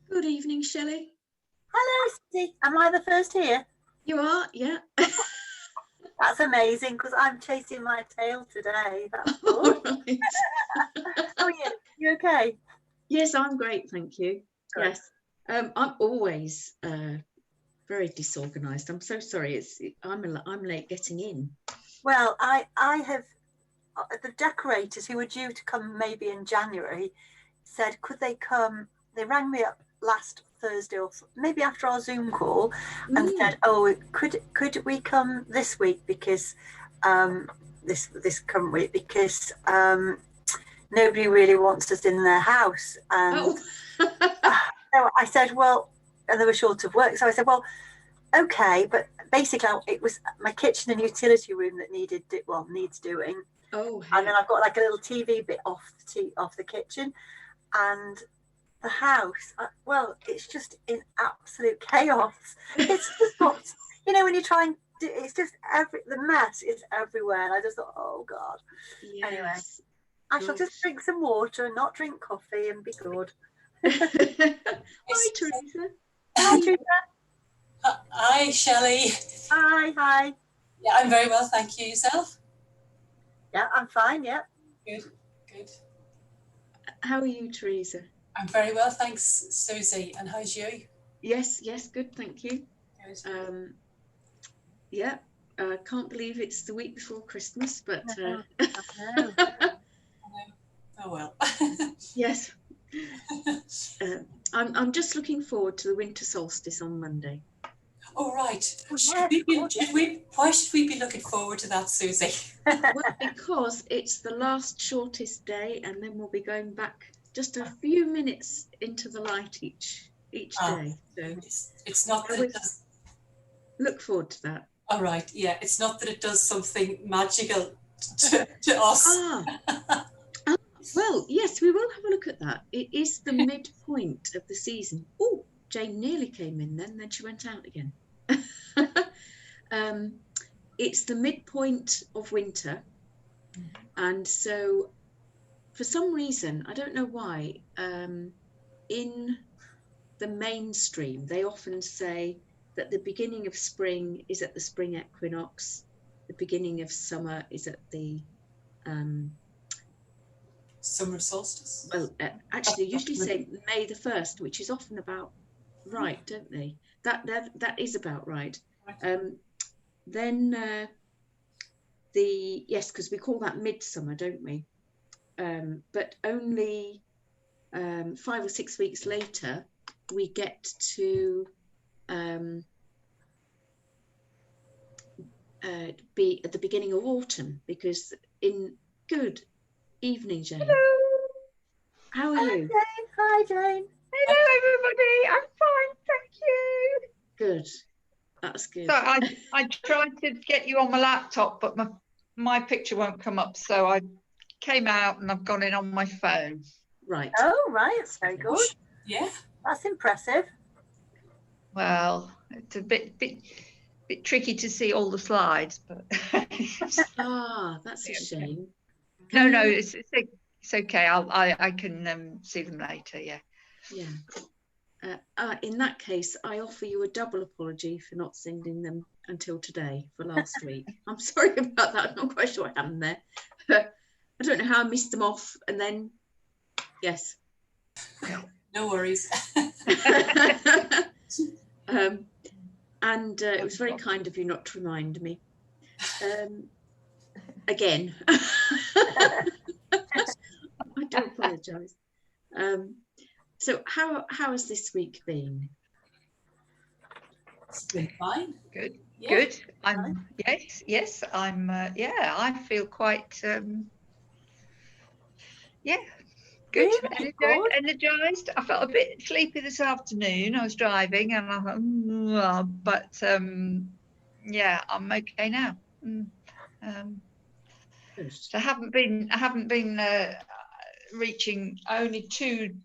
Good evening, Shelley. Hello, Susie. Am I the first here? You are, yeah. That's amazing because I'm chasing my tail today. That's All good. right. How are you? You okay? Yes, I'm great, thank you. Good. Yes, I'm always very disorganised. I'm so sorry. I'm late getting in. Well, I have the decorators who were due to come maybe in January said could they come? They rang me up last Thursday or maybe after our Zoom call and said, "Oh, could we come this week because this current week because nobody really wants us in their house." And so I said, "Well," and they were short of work, so I said, "Well, okay," but basically it was my kitchen and utility room that needs doing. Oh, and then I've got like a little TV bit off the kitchen, and the house. Well, it's just in absolute chaos. It's just got, when you try and it's just the mess is everywhere, and I just thought, oh God. yes. Anyway, I shall just drink some water and not drink coffee and be good. Hi, Teresa. Hi, Teresa. Hi, Shelley. Hi. Yeah, I'm very well, thank you. Yourself? Yeah, I'm fine. Yeah. Good. How are you, Teresa? I'm very well, thanks, Susie. And how's you? Yes, good, thank you. Good. Yeah, can't believe it's the week before Christmas, but Oh well. yes. I'm just looking forward to the winter solstice on Monday. Oh right. Why should we be looking forward to that, Susie? Well, because it's the last shortest day, and then we'll be going back just a few minutes into the light each day. So it's not that it does. Look forward to that. All right. Yeah, it's not that it does something magical to us. Well, yes, we will have a look at that. It is the midpoint of the season. Oh, Jane nearly came in then she went out again. It's the midpoint of winter, and so for some reason, I don't know why, in the mainstream they often say that the beginning of spring is at the spring equinox, the beginning of summer is at the summer solstice. Well, actually, they usually say May the 1st, which is often about right, don't they? That is about right. Then because we call that midsummer, don't we? But only 5 or 6 weeks later, we get to be at the beginning of autumn, because good evening, Jane. Hello. How are you? Jane. Hi, Jane. Hello, everybody. I'm fine, thank you. Good. That's good. So I tried to get you on my laptop, but my picture won't come up. So I came out and I've gone in on my phone. Right. Oh, right. It's very good. Yeah. That's impressive. Well, it's a bit tricky to see all the slides, but that's a shame. No, it's okay. I can see them later. Yeah. In that case, I offer you a double apology for not sending them until today for last week. I'm sorry about that. I'm not quite sure what happened there. I don't know how I missed them off, and then yes. No worries. And it was very kind of you not to remind me. Again. I do apologise. So how has this week been? It's been fine. Good. Yeah. Good. Yes. I'm. I feel quite. Good. Really Energized. I felt a bit sleepy this afternoon. I was driving, and I thought, but I'm okay now. So I haven't been reaching only two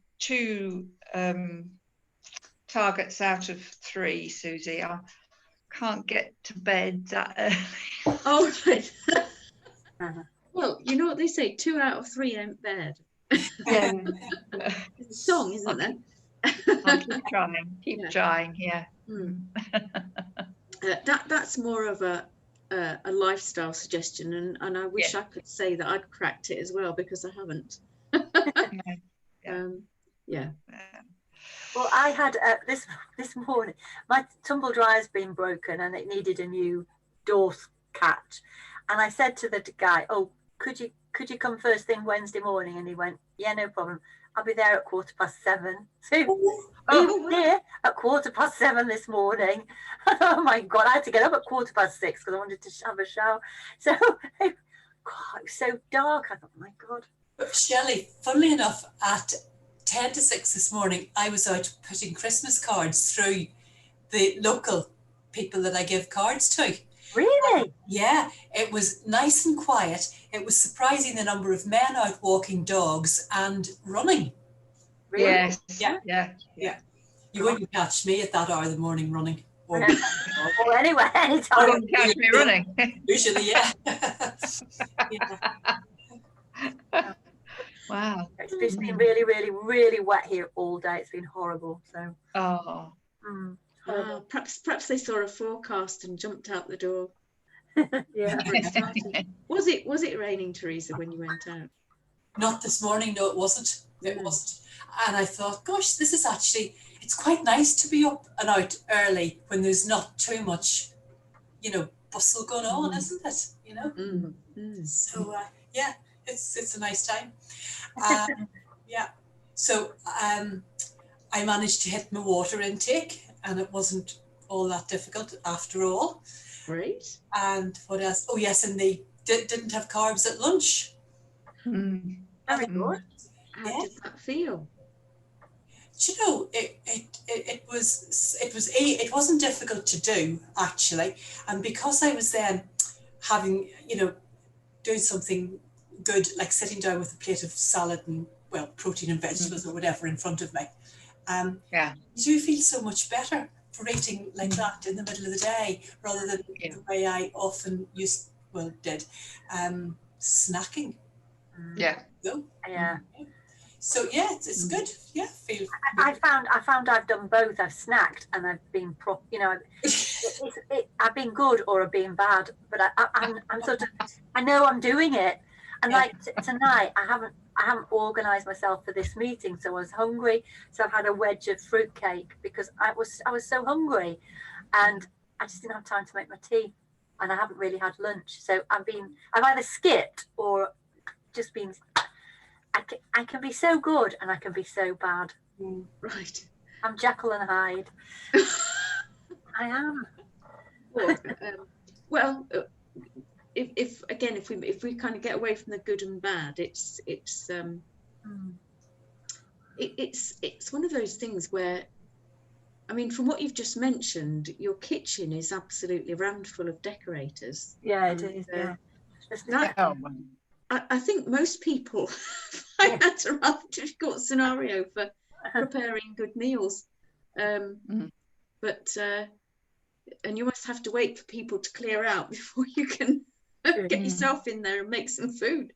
targets out of 3, Susie. I can't get to bed that early. Oh, right. Well, you know what they say, 2 out of 3 ain't bad. Yeah. It's a song, isn't there? I'll keep trying. Keep Yeah. trying. Yeah. That's more of a lifestyle suggestion, and I wish Yeah. I could say that I'd cracked it as well, because I haven't. Yeah. Yeah. Well, I had this morning, my tumble dryer's been broken and it needed a new door catch, and I said to the guy, "Oh, could you come first thing Wednesday morning?" And he went, "Yeah, no problem. I'll be there at 7:15." So he was there at 7:15 this morning. Oh my God, I had to get up at 6:15 because I wanted to have a shower. So, God, it was so dark. I thought, oh my God. But Shelley, funnily enough, at 10 to 6 this morning, I was out putting Christmas cards through the local people that I give cards to. Really? Yeah, it was nice and quiet. It was surprising the number of men out walking dogs and running. Really? Yes. Yeah. Yeah. You wouldn't catch me at that hour of the morning running. Or Well, anyway, I anytime. won't catch me running. usually, yeah. Wow. It's just been really, really, really wet here all day. It's been horrible. So, Oh. Perhaps they saw a forecast and jumped out the door. yeah. before it started. Was it raining, Teresa, when you went out? Not this morning. No, it wasn't. It wasn't. And I thought, gosh, this is actually, it's quite nice to be up and out early when there's not too much, bustle going on, isn't it? So yeah, it's a nice time. Yeah. So I managed to hit my water intake, and it wasn't all that difficult after all. Great. And what else? Oh yes, and they didn't have carbs at lunch. Very good. How did that feel? Do you know, it wasn't difficult to do, actually, and because I was then having, doing something good, like sitting down with a plate of salad and, well, protein and vegetables or whatever in front of me, you do feel so much better for eating like that in the middle of the day, rather than the way I often did, snacking. Yeah. So yeah, it's good. Yeah, feel. I found I've done both. I've snacked and I've been I've been good or I've been bad, but I'm sort of, I know I'm doing it. And like tonight, I haven't organised myself for this meeting, so I was hungry. So I've had a wedge of fruitcake because I was so hungry, and I just didn't have time to make my tea, and I haven't really had lunch. So I've either skipped or just been. I can be so good and I can be so bad. Right. I'm Jekyll and Hyde. I am. Well, if we kind of get away from the good and bad, it's one of those things where, I mean, from what you've just mentioned, your kitchen is absolutely rammed full of decorators. Yeah, it is. Yeah. I think most people find that a rather difficult scenario for preparing good meals. But and you must have to wait for people to clear out before you can get yourself in there and make some food.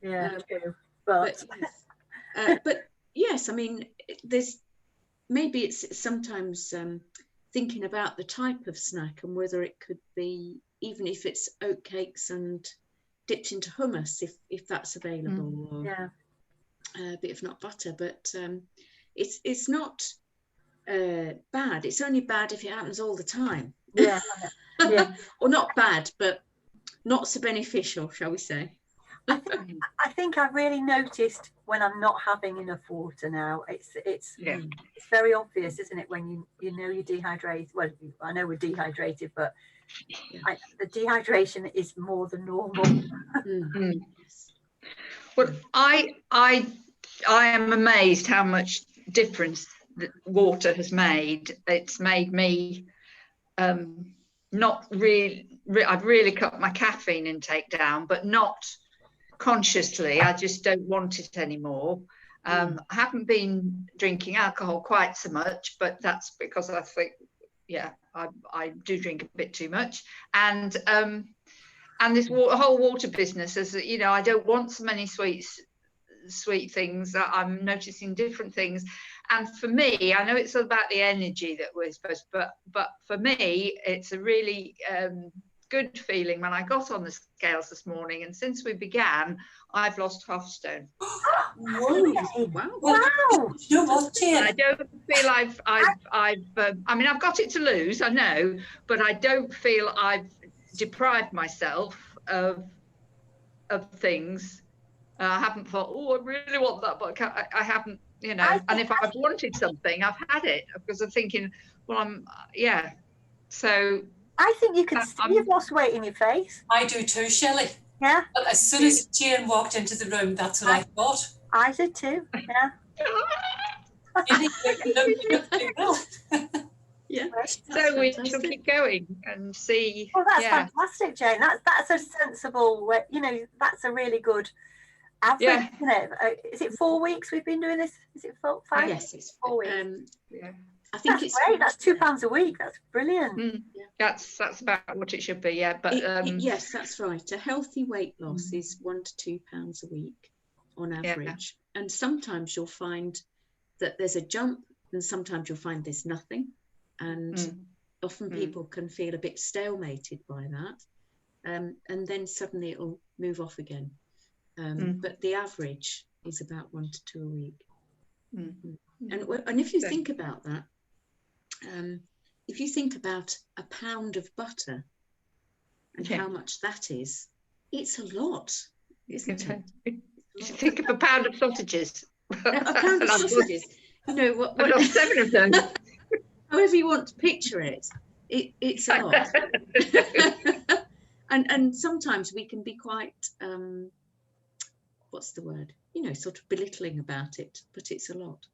Yeah, true. But yes, I mean, it's sometimes thinking about the type of snack and whether it could be, even if it's oatcakes and dipped into hummus, if that's available, or a bit of nut butter. But it's not bad. It's only bad if it happens all the time. Yeah. Or not bad, but not so beneficial, shall we say? I think I've really noticed when I'm not having enough water now. It's very obvious, isn't it, when you know you're dehydrated? Well, I know we're dehydrated, but the dehydration is more than normal. Well, I am amazed how much difference that water has made. It's made me not really. I've really cut my caffeine intake down, but not consciously. I just don't want it anymore. I haven't been drinking alcohol quite so much, but that's because I think, I do drink a bit too much. And this whole water business, as you know, I don't want so many sweets sweet things. I'm noticing different things. And for me, I know it's about the energy that we're supposed to, but for me, it's a really good feeling when I got on the scales this morning. And since we began, I've lost half a stone. Whoa. Wow. Wow. You know what, Jane? I don't feel I mean, I've got it to lose, I know, but I don't feel I've deprived myself of things. I haven't thought, oh, I really want that, but I haven't, you know. And if I've wanted something, I've had it because I'm thinking, well, yeah. So I think you can see you've lost weight in your face. I do too, Shelley. Yeah. But as soon as Jane walked into the room, that's what I thought. I did too. Yeah. You look pretty well. Yeah. So we shall keep going and see. Well, that's fantastic, Jane. That's a sensible way. You know, that's a really good average, isn't it? Is it 4 weeks we've been doing this? Is it 5? Yes, it's 4 weeks. Yeah. I think that's great. That's £2 a week. That's brilliant. That's about what it should be. Yeah, but yes, that's right. A healthy weight loss is £1 to £2 a week on average, and sometimes you'll find that there's a jump, and sometimes you'll find there's nothing, and often people can feel a bit stalemated by that, and then suddenly it'll move off again. But the average is about 1 to 2 a week. And if you think about that, if you think about a pound of butter and how much that is, it's a lot, isn't it? You should think of a pound of sausages. A pound of sausages. You know what? I've lost 7 of those. However you want to picture it, it's a lot. and sometimes we can be quite, what's the word? You know, sort of belittling about it, but it's a lot.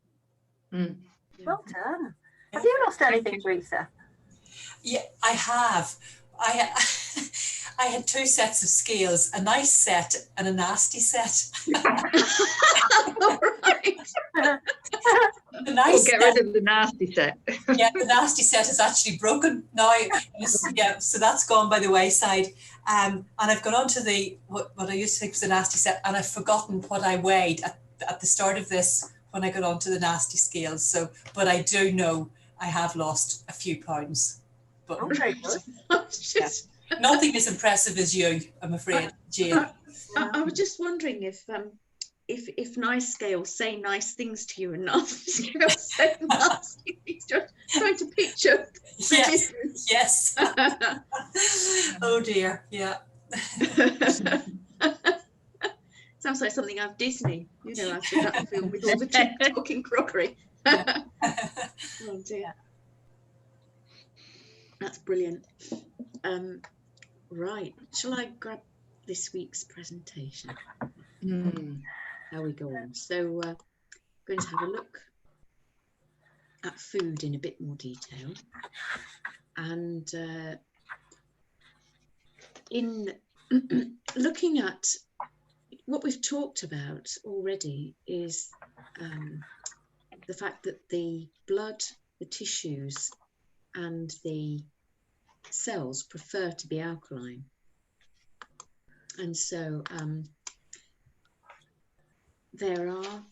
Well done. Have you lost anything, Teresa? Yeah, I have. I had 2 sets of scales, a nice set and a nasty set. All right. The nice get rid of the nasty set. Yeah, the nasty set is actually broken now. Yeah, so that's gone by the wayside. And I've gone on to what I used to think was the nasty set, and I've forgotten what I weighed at the start of this when I got onto the nasty scales. So, but I do know I have lost a few pounds. But nothing as impressive as you, I'm afraid, Jane. I was just wondering if nice scales say nice things to you and nasty scales say nasty things. Just trying to picture. Yes. Oh dear, yeah. Sounds like something out of Disney, you know, after that film with all the talking crockery. Oh dear. That's brilliant. Right, shall I grab this week's presentation? How we go on. So going to have a look at food in a bit more detail, and in looking at what we've talked about already is the fact that the blood, the tissues and the cells prefer to be alkaline, and so there are,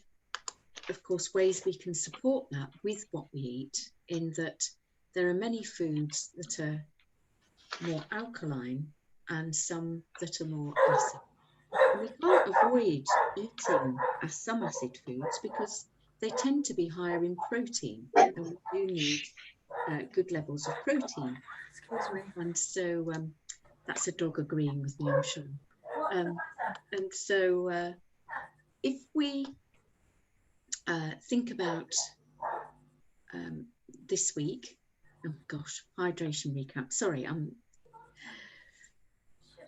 of course, ways we can support that with what we eat, in that there are many foods that are more alkaline and some that are more acid. And we can't avoid eating some acid foods because they tend to be higher in protein, and we do need good levels of protein. Excuse me. And so that's a dog agreeing with me, I'm sure. And so if we think about this week, oh gosh, hydration recap. Sorry,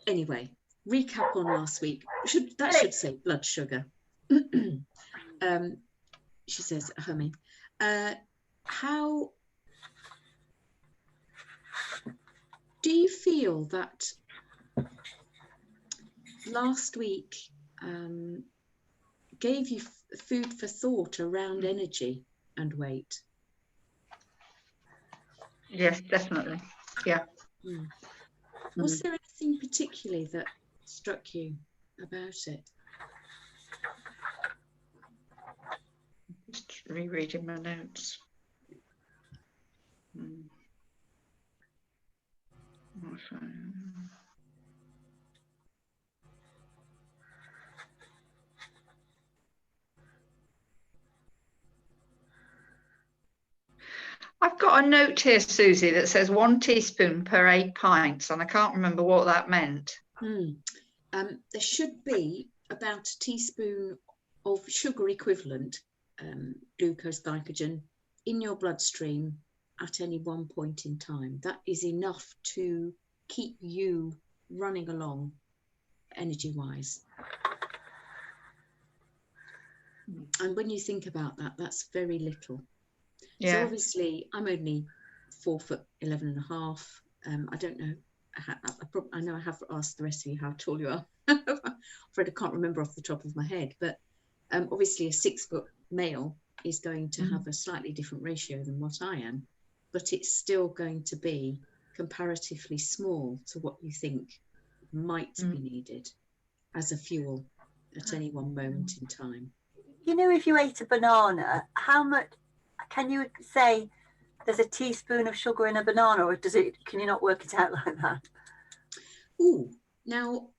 anyway, recap on last week. Should say blood sugar. She says, humming. How do you feel that last week gave you food for thought around energy and weight? Yes, definitely. Yeah. Was there anything particularly that struck you about it? rereading my notes. I've got a note here, Susie, that says 1 teaspoon per 8 pints, and I can't remember what that meant. There should be about a teaspoon of sugar equivalent, glucose, glycogen, in your bloodstream at any one point in time. That is enough to keep you running along energy-wise. And when you think about that, that's very little. Yeah. So obviously, I'm only 4'11.5". I don't know. I know I have asked the rest of you how tall you are. I'm afraid I can't remember off the top of my head. But obviously, a 6-foot male is going to have a slightly different ratio than what I am. But it's still going to be comparatively small to what you think might be needed as a fuel at any one moment in time. You know, if you ate a banana, how much can you say there's a teaspoon of sugar in a banana, or can you not work it out like that? Oh, now,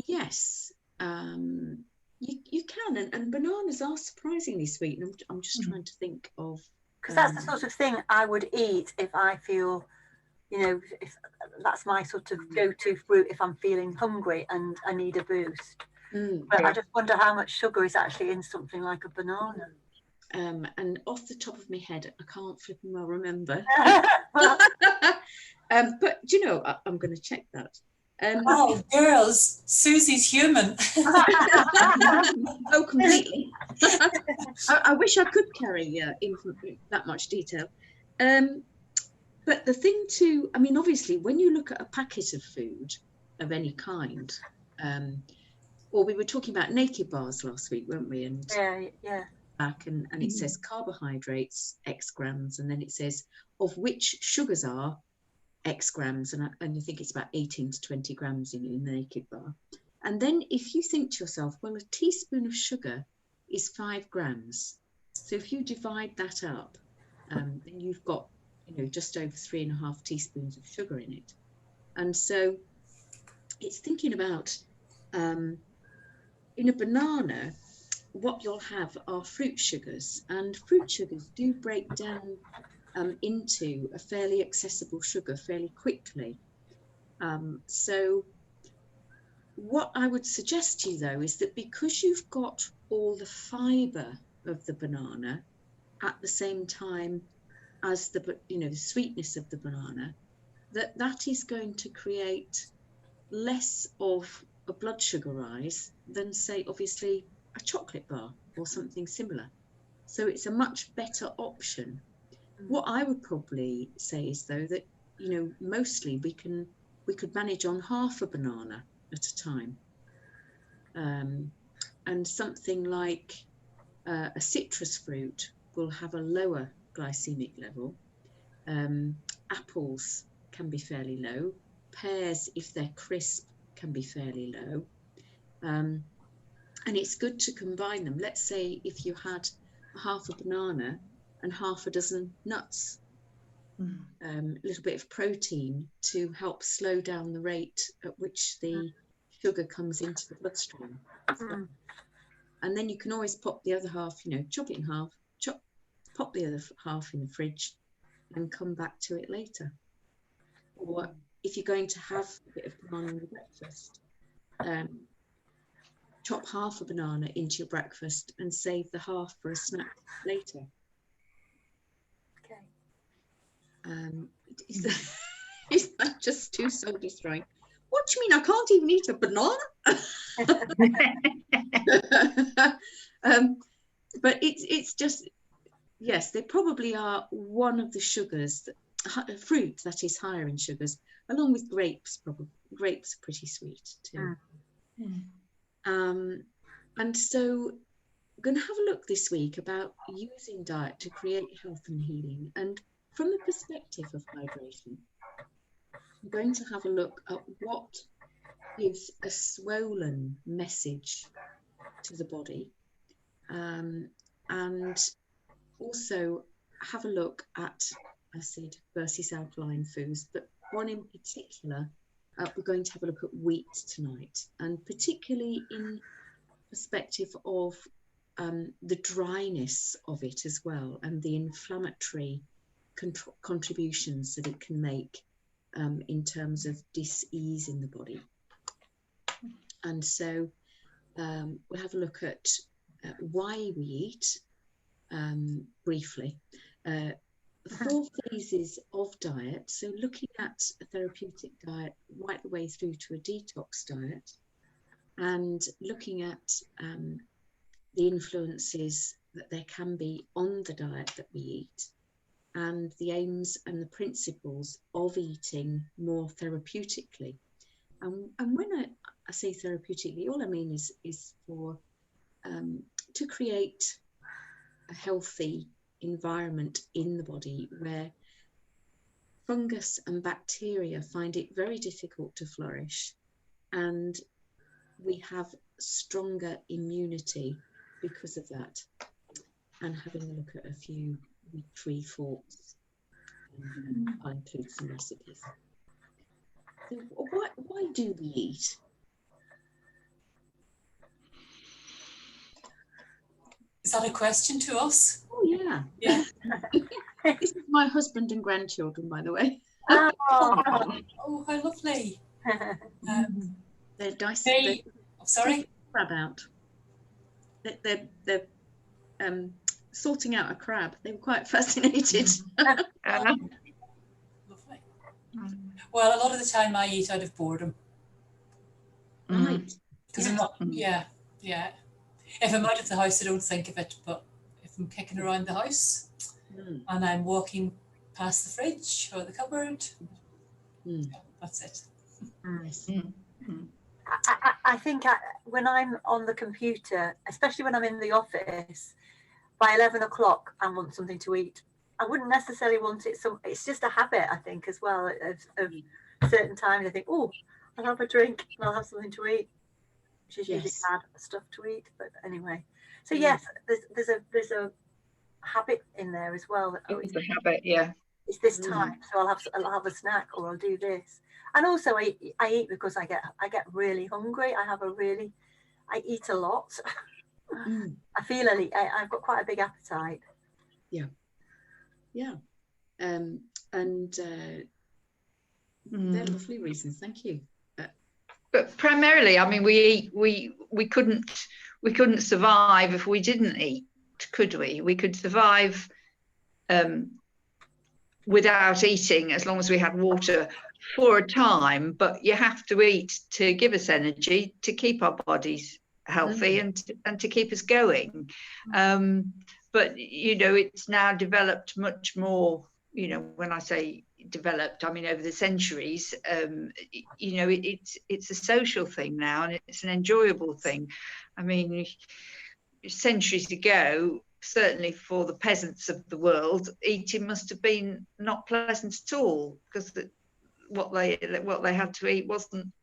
yes, you can, and bananas are surprisingly sweet. And I'm just trying to think of, because that's the sort of thing I would eat if I feel, you know, if that's my sort of go-to fruit if I'm feeling hungry and I need a boost. But I just wonder how much sugar is actually in something like a banana. And off the top of my head, I can't flipping well remember. But do you know, I'm going to check that. Oh, girls, Susie's human. Oh, completely. I wish I could carry that much detail. But the thing I mean, obviously, when you look at a packet of food of any kind, or we were talking about naked bars last week, weren't we? And yeah. Back and it says carbohydrates X grams, and then it says of which sugars are X grams, and you think it's about 18 to 20 grams in the naked bar. And then if you think to yourself, well, a teaspoon of sugar is 5 grams. So if you divide that up, then you've got, you know, just over 3.5 teaspoons of sugar in it. And so it's thinking about in a banana, what you'll have are fruit sugars, and fruit sugars do break down into a fairly accessible sugar fairly quickly. So what I would suggest to you, though, is that because you've got all the fibre of the banana at the same time as the sweetness of the banana, that is going to create less of a blood sugar rise than, say, obviously a chocolate bar or something similar. So it's a much better option. What I would probably say is, though, that, you know, mostly we could manage on half a banana at a time. And something like a citrus fruit will have a lower glycemic level. Apples can be fairly low. Pears, if they're crisp, can be fairly low. And it's good to combine them. Let's say if you had half a banana and half a dozen nuts, a little bit of protein to help slow down the rate at which the sugar comes into the bloodstream. And then you can always pop the other half, you know, chop it in half, pop the other half in the fridge and come back to it later. Or if you're going to have a bit of banana in your breakfast, chop half a banana into your breakfast and save the half for a snack later. Okay. Is that just too soul destroying? What do you mean I can't even eat a banana? But it's just, yes, they probably are one of the sugars, fruit that is higher in sugars, along with grapes. Probably grapes are pretty sweet too. And so I'm going to have a look this week about using diet to create health and healing. And from the perspective of hydration, I'm going to have a look at what gives a swollen message to the body, and also have a look at acid versus alkaline foods, but one in particular, we're going to have a look at wheat tonight, and particularly in perspective of the dryness of it as well, and the inflammatory contributions that it can make in terms of dis-ease in the body. And so we'll have a look at why we eat briefly. 4 phases of diet, so looking at a therapeutic diet right the way through to a detox diet, and looking at the influences that there can be on the diet that we eat, and the aims and the principles of eating more therapeutically. And when I say therapeutically, all I mean is for to create a healthy environment in the body where fungus and bacteria find it very difficult to flourish, and we have stronger immunity because of that. And having a look at a few wheat-free thoughts, I'll include some recipes. So why do we eat? Is that a question to us? Oh yeah. Yeah. This is my husband and grandchildren, by the way. Oh, Oh, how lovely. They're diced. Hey, I'm sorry. Crab out. They're sorting out a crab. They were quite fascinated. Lovely. Well, a lot of the time I eat out of boredom. Right. Because I'm not, yeah. If I'm out of the house, I don't think of it. But if I'm kicking around the house and I'm walking past the fridge or the cupboard, that's it. Yes. I think when I'm on the computer, especially when I'm in the office, by 11 o'clock, I want something to eat. I wouldn't necessarily want it. So it's just a habit, I think, as well, of certain times. I think, oh, I'll have a drink and I'll have something to eat, which is usually bad stuff to eat. But anyway, so yes, there's a habit in there as well. That, It's a habit, yeah. It's this time, so I'll have a snack or I'll do this. And also I eat because I get really hungry. I eat a lot. I feel I've got quite a big appetite. Yeah. And they're lovely reasons. Thank you. But primarily, I mean, we couldn't survive if we didn't eat, could we? We could survive without eating as long as we had water for a time, but you have to eat to give us energy, to keep our bodies healthy and to keep us going. But it's now developed much more. When I say developed, I mean over the centuries. It's a social thing now, and it's an enjoyable thing. I mean, centuries ago, certainly for the peasants of the world, eating must have been not pleasant at all, because what they had to eat wasn't,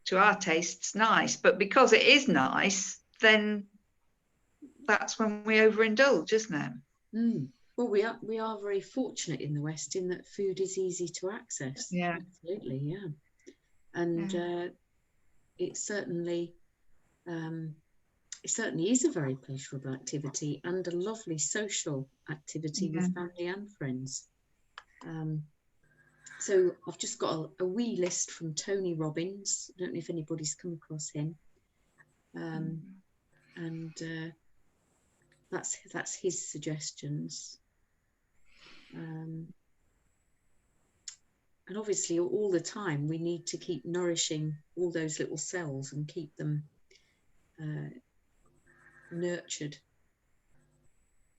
to our tastes, nice. But because it is nice, then that's when we overindulge, isn't it? Well, we are very fortunate in the West in that food is easy to access. Yeah, absolutely, yeah. And it certainly is a very pleasurable activity and a lovely social activity with family and friends. So I've just got a wee list from Tony Robbins. I don't know if anybody's come across him. And that's his suggestions. And obviously all the time we need to keep nourishing all those little cells and keep them nurtured.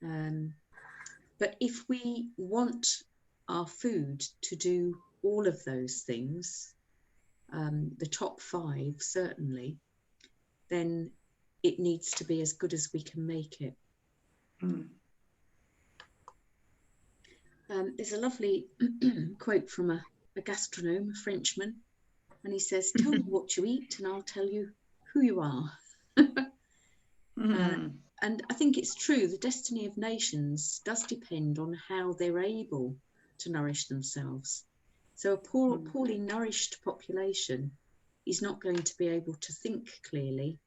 But if we want our food to do all of those things, the top 5 certainly, then it needs to be as good as we can make it. There's a lovely quote from a gastronome, a Frenchman, and he says, "Tell me what you eat and I'll tell you who you are." and I think it's true, the destiny of nations does depend on how they're able to nourish themselves. So a poorly nourished population is not going to be able to think clearly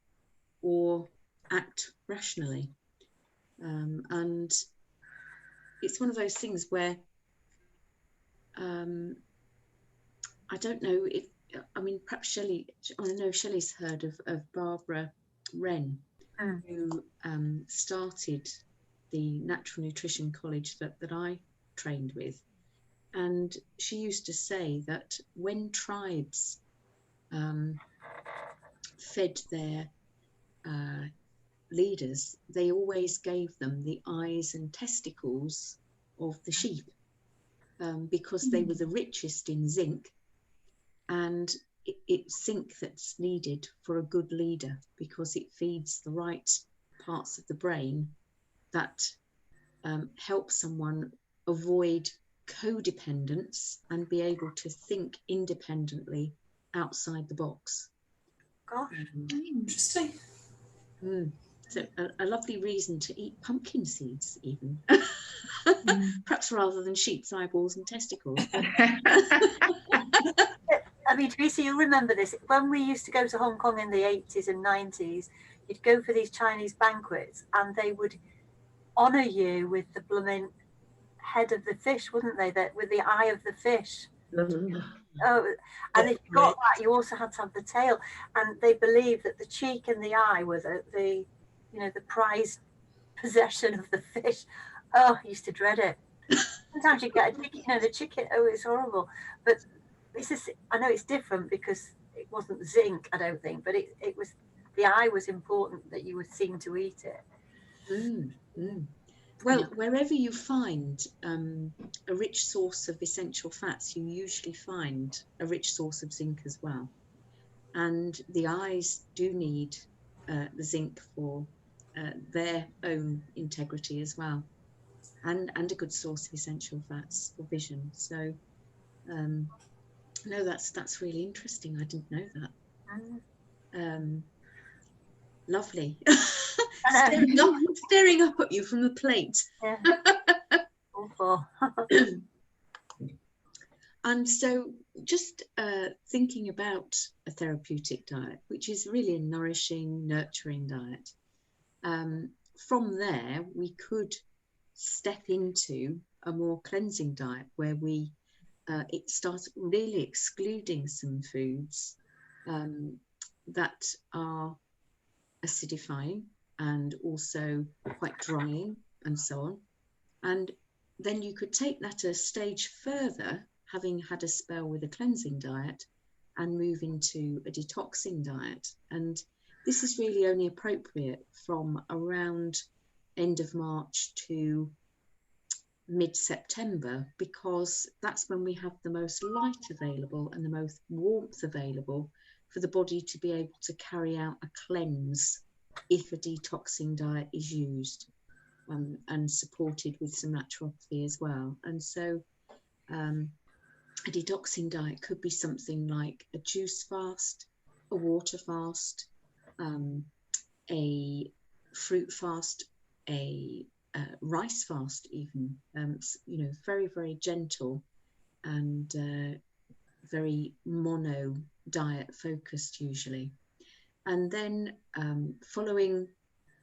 or act rationally. And it's one of those things where I don't know if, I mean, perhaps Shelley, I know Shelley's heard of Barbara Wren, who started the Natural Nutrition College that I trained with. And she used to say that when tribes fed their leaders, they always gave them the eyes and testicles of the sheep, because they were the richest in zinc, and it's zinc that's needed for a good leader, because it feeds the right parts of the brain that help someone avoid codependence and be able to think independently outside the box. Gosh, Interesting. So a lovely reason to eat pumpkin seeds, even. Perhaps rather than sheep's eyeballs and testicles. But... I mean, Teresa, you remember this. When we used to go to Hong Kong in the 80s and 90s, you'd go for these Chinese banquets and they would honour you with the blooming head of the fish, wouldn't they? That with the eye of the fish. Oh, and if you got that, you also had to have the tail. And they believed that the cheek and the eye were the you know, the prized possession of the fish. Oh, I used to dread it. Sometimes you get a chicken, you know, the chicken, oh, it's horrible. But this is, I know it's different because it wasn't zinc, I don't think, but it was, the eye was important that you were seen to eat it. Well, wherever you find a rich source of essential fats, you usually find a rich source of zinc as well. And the eyes do need the zinc for their own integrity as well, and a good source of essential fats for vision. So no, that's really interesting. I didn't know that. Lovely. staring up at you from the plate. Yeah. Awful. And so just thinking about a therapeutic diet, which is really a nourishing, nurturing diet, from there we could step into a more cleansing diet where we it starts really excluding some foods that are acidifying and also quite drying and so on. And then you could take that a stage further, having had a spell with a cleansing diet, and move into a detoxing diet. And this is really only appropriate from around end of March to mid-September, because that's when we have the most light available and the most warmth available for the body to be able to carry out a cleanse if a detoxing diet is used, and supported with some naturopathy as well. And so a detoxing diet could be something like a juice fast, a water fast, a fruit fast, a rice fast even, you know, very, very gentle and very mono diet focused usually. And then following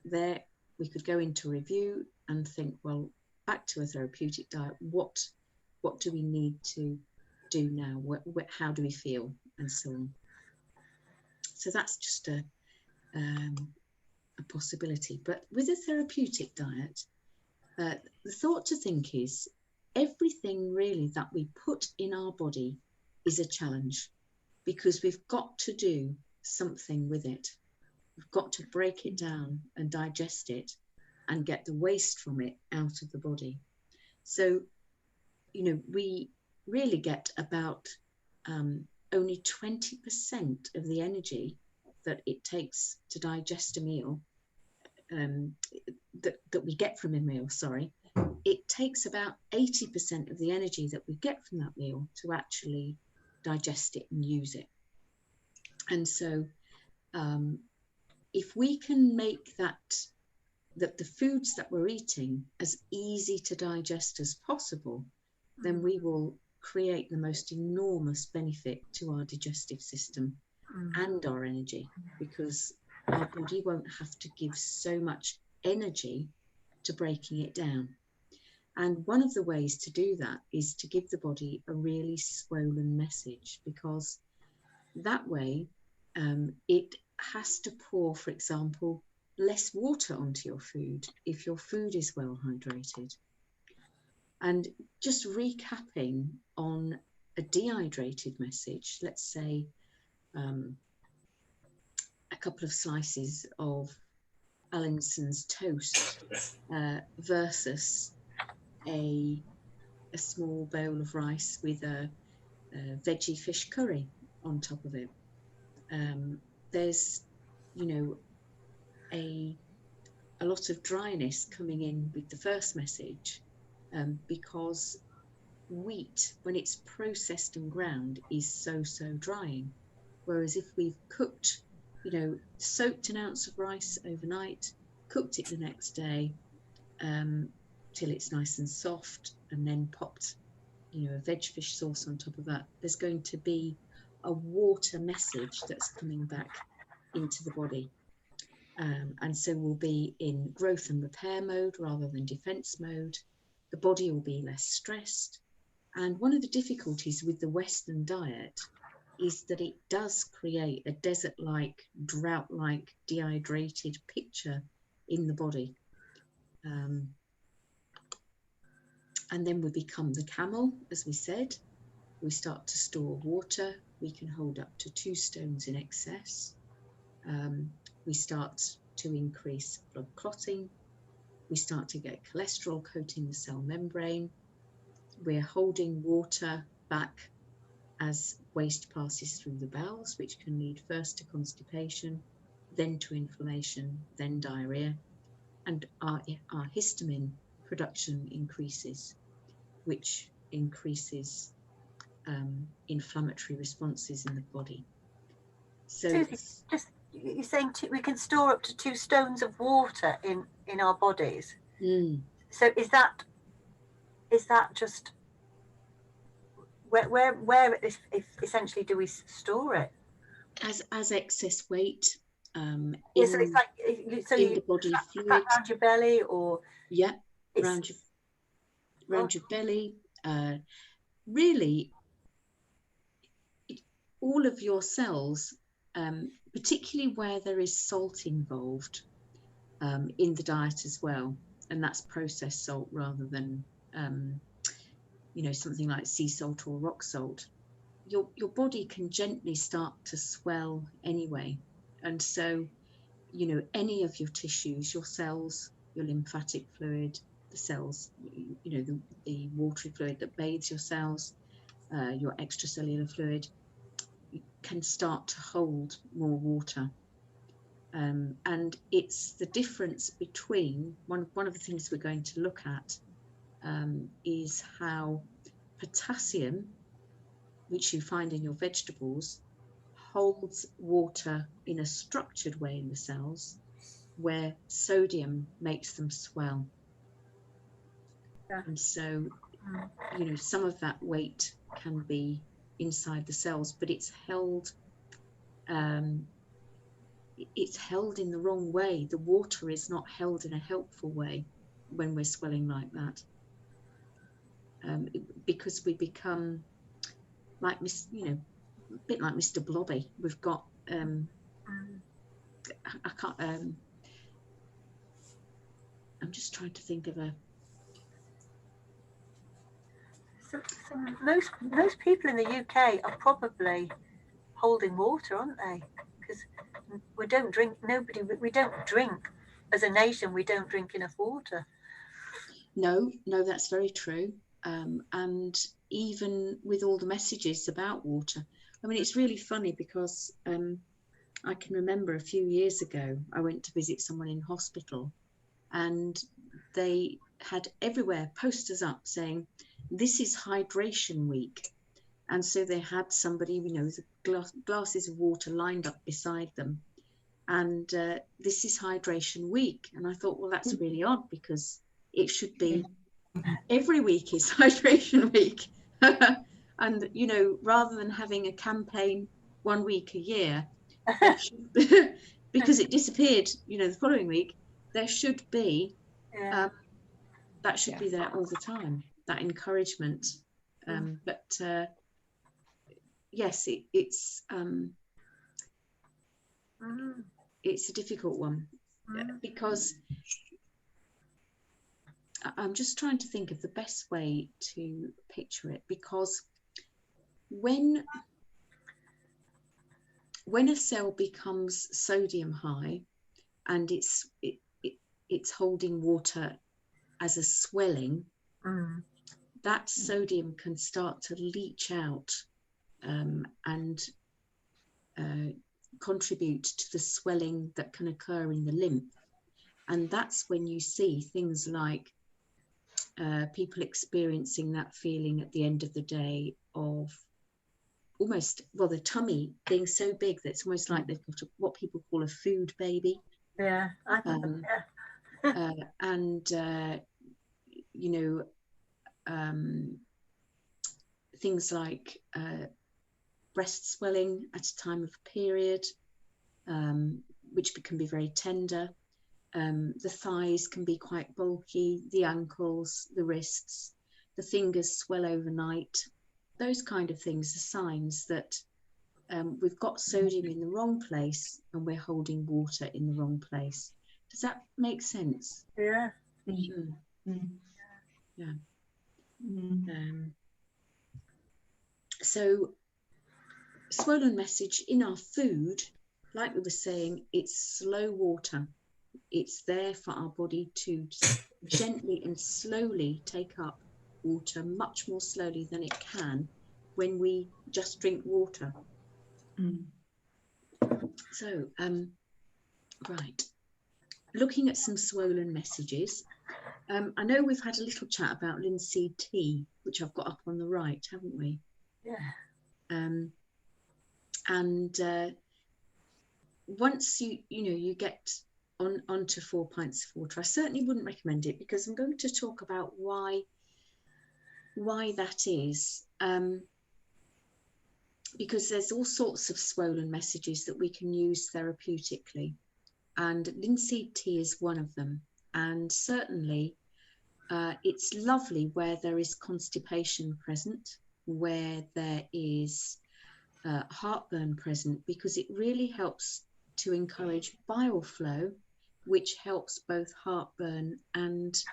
there, we could go into review and think, well, back to a therapeutic diet, what do we need to do now? How do we feel? And so on. So that's just a possibility. But with a therapeutic diet, the thought to think is everything really that we put in our body is a challenge, because we've got to do something with it. We've got to break it down and digest it and get the waste from it out of the body. So, you know, we really get about only 20% of the energy that it takes to digest a meal, that we get from a meal, sorry. It takes about 80% of the energy that we get from that meal to actually digest it and use it. And so if we can make that that the foods that we're eating as easy to digest as possible, then we will create the most enormous benefit to our digestive system and our energy, because our body won't have to give so much energy to breaking it down. And one of the ways to do that is to give the body a really swollen message, because that way it has to pour, for example, less water onto your food if your food is well hydrated. And just recapping on a dehydrated message, let's say a couple of slices of Allinson's toast versus a small bowl of rice with a veggie fish curry on top of it. There's, you know, a lot of dryness coming in with the first message, because wheat, when it's processed and ground, is so drying. Whereas if we've cooked, you know, soaked an ounce of rice overnight, cooked it the next day till it's nice and soft, and then popped, you know, a veg fish sauce on top of that, there's going to be a water message that's coming back into the body. And so we'll be in growth and repair mode rather than defense mode. The body will be less stressed. And one of the difficulties with the Western diet is that it does create a desert-like, drought-like, dehydrated picture in the body. And then we become the camel, as we said. We start to store water. We can hold up to 2 stones in excess. We start to increase blood clotting. We start to get cholesterol coating the cell membrane. We're holding water back as waste passes through the bowels, which can lead first to constipation, then to inflammation, then diarrhea. And our histamine production increases, which increases inflammatory responses in the body. So Susie, just you're saying we can store up to 2 stones of water in our bodies. So is that just where if essentially do we store it as excess weight so it's like in the body fluid around your belly, or around your belly, really all of your cells, particularly where there is salt involved in the diet as well, and that's processed salt rather than you know, something like sea salt or rock salt. Your body can gently start to swell anyway, and so, you know, any of your tissues, your cells, your lymphatic fluid, the cells, you know, the watery fluid that bathes your cells, your extracellular fluid, can start to hold more water. And it's the difference between one of the things we're going to look at is how potassium, which you find in your vegetables, holds water in a structured way in the cells, where sodium makes them swell. And so, you know, some of that weight can be inside the cells, but it's held in the wrong way. The water is not held in a helpful way when we're swelling like that, because we become like, you know, a bit like Mr. Blobby. We've got I can't I'm just trying to think of a so most people in the UK are probably holding water, aren't they? Because we don't drink as a nation, we don't drink enough water. No, that's very true. And even with all the messages about water, I mean, it's really funny because I can remember a few years ago, I went to visit someone in hospital, and they had everywhere posters up saying, "This is hydration week." And so they had somebody, you know, with glasses of water lined up beside them. and this is hydration week. And I thought, well, that's really odd, because it should be every week is hydration week. And, you know, rather than having a campaign 1 week a year, there should, because it disappeared, you know, the following week, there should be, that should be there all the time, that encouragement. But yes, it's a difficult one, because I'm just trying to think of the best way to picture it, because when a cell becomes sodium high and it's holding water as a swelling, that sodium can start to leach out and contribute to the swelling that can occur in the lymph. And that's when you see things like people experiencing that feeling at the end of the day of almost, well, the tummy being so big that it's almost like they've got what people call a food baby. And you know, things like breast swelling at a time of period, which can be very tender. The thighs can be quite bulky, the ankles, the wrists, the fingers swell overnight. Those kind of things are signs that we've got sodium in the wrong place and we're holding water in the wrong place. Does that make sense? Yeah. Yeah. So swollen message in our food, like we were saying, it's slow water. It's there for our body to gently and slowly take up water, much more slowly than it can when we just drink water. So, right, looking at some swollen messages. I know we've had a little chat about linseed tea, which I've got up on the right, haven't we? Yeah. And once you get onto 4 pints of water, I certainly wouldn't recommend it, because I'm going to talk about why that is. Because there's all sorts of swollen messages that we can use therapeutically, and linseed tea is one of them. And certainly it's lovely where there is constipation present, where there is heartburn present, because it really helps to encourage bile flow, which helps both heartburn and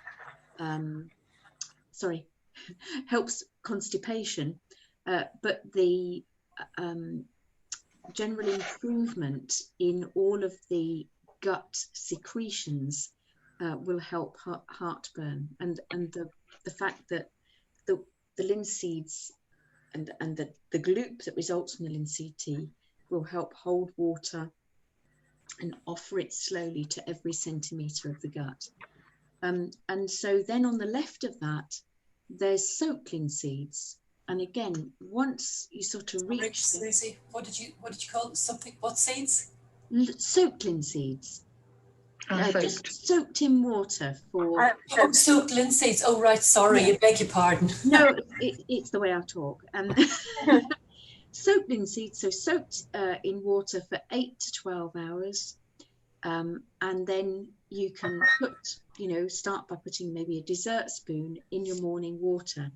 helps constipation, but the general improvement in all of the gut secretions will help heartburn, and the fact that the linseeds and the gloop that results from the linseed tea will help hold water and offer it slowly to every centimetre of the gut. And so then on the left of that, there's soaked linseeds. And again, once you sort of reach... Lucy, what did you call it? Something, what seeds? Soaked linseeds. Just soaked in water for... soaked linseeds. Oh, right, sorry, I beg your pardon. No, it's the way I talk. Soaked linseeds, so soaked in water for 8 to 12 hours. And then you can start by putting maybe a dessert spoon in your morning water.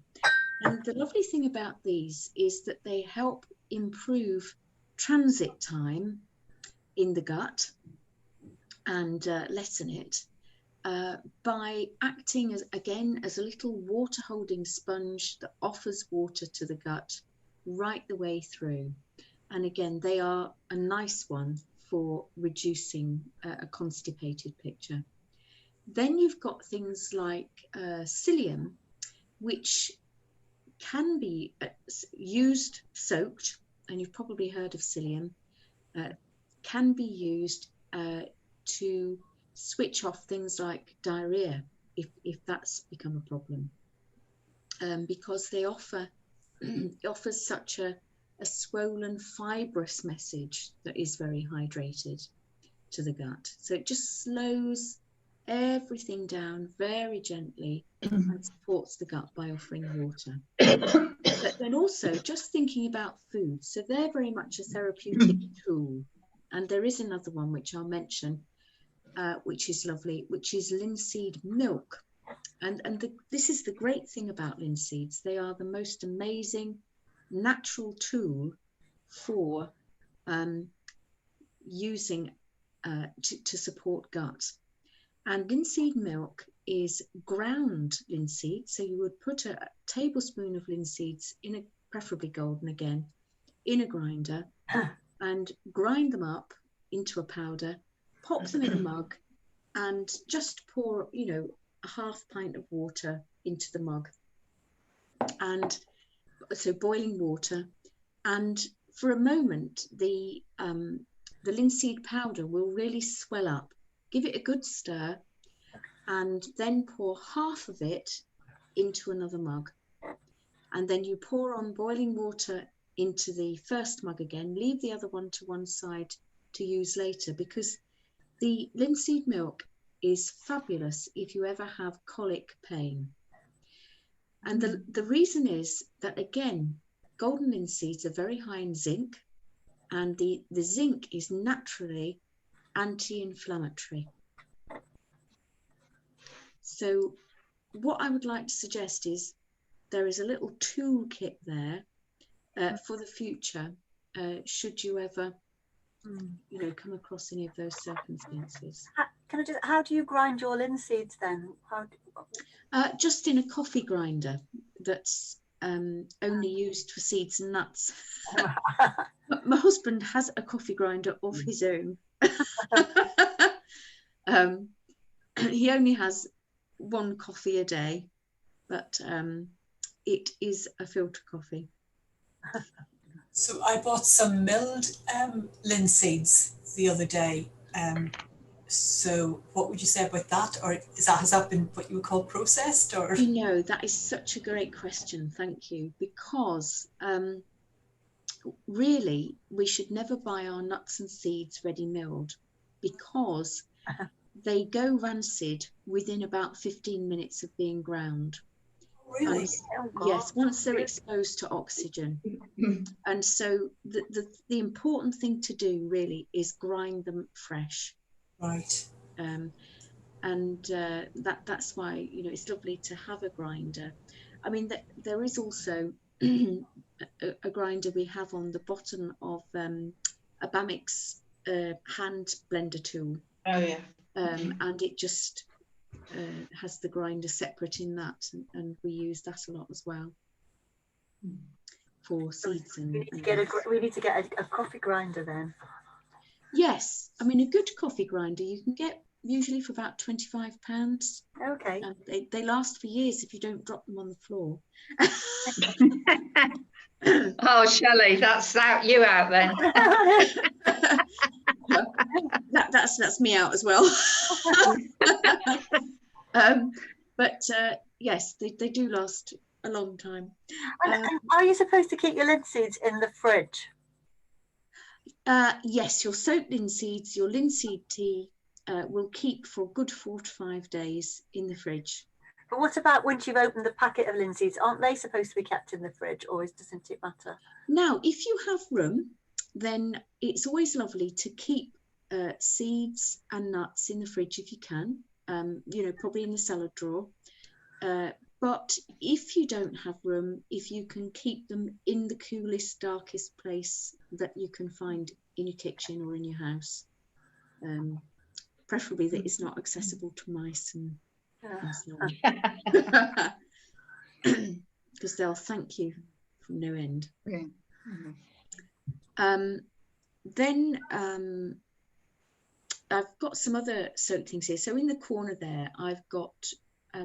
And the lovely thing about these is that they help improve transit time in the gut and lessen it by acting as a little water holding sponge that offers water to the gut right the way through. And again, they are a nice one for reducing a constipated picture. Then you've got things like psyllium, which can be used soaked, and you've probably heard of psyllium, can be used to switch off things like diarrhea if that's become a problem, because they offers such a swollen fibrous message that is very hydrated. to the gut. So it just slows everything down very gently and supports the gut by offering water. But then also just thinking about food. So they're very much a therapeutic tool. And there is another one which I'll mention, which is lovely, which is linseed milk. And this is the great thing about linseeds. They are the most amazing natural tool for using to support gut. And linseed milk is ground linseed. So you would put a tablespoon of linseeds in preferably golden again, in a grinder and grind them up into a powder, pop them in a mug and just pour, a half pint of water into the mug. And so boiling water, and for a moment, the linseed powder will really swell up. Give it a good stir and then pour half of it into another mug. And then you pour on boiling water into the first mug again, leave the other one to one side to use later, because the linseed milk is fabulous if you ever have colic pain. And the reason is that, again, golden linseeds are very high in zinc, and the zinc is naturally anti-inflammatory. So what I would like to suggest is there is a little toolkit there for the future, should you ever, come across any of those circumstances. How do you grind your linseeds then? Just in a coffee grinder that's only used for seeds and nuts. My husband has a coffee grinder of his own. He only has one coffee a day, but it is a filter coffee. So I bought some milled linseeds the other day. So what would you say about that? Or has that been what you would call processed? Or that is such a great question. Thank you. Because really, we should never buy our nuts and seeds ready milled, because they go rancid within about 15 minutes of being ground. really? Yes, once they're exposed to oxygen. And so the important thing to do really is grind them fresh. Right. That's why it's lovely to have a grinder. I mean, there is also a grinder we have on the bottom of a Bamix hand blender tool. Oh yeah. And it just has the grinder separate in that, and we use that a lot as well for seeds. We need to get a coffee grinder then. Yes, I mean, a good coffee grinder you can get usually for about £25. Okay. And they last for years if you don't drop them on the floor. Oh, Shelley, that's you out then. That's me out as well. But yes, they do last a long time. And are you supposed to keep your linseeds in the fridge? Yes, your soaked linseeds, your linseed tea will keep for a good 4 to 5 days in the fridge. But what about once you've opened the packet of linseeds? Aren't they supposed to be kept in the fridge, or doesn't it matter? Now, if you have room, then it's always lovely to keep seeds and nuts in the fridge if you can, probably in the salad drawer. But if you don't have room, if you can keep them in the coolest, darkest place that you can find in your kitchen or in your house, preferably that is not accessible to mice and so on, because they'll thank you from no end. Yeah. Then I've got some other soaked things here. So in the corner there, I've got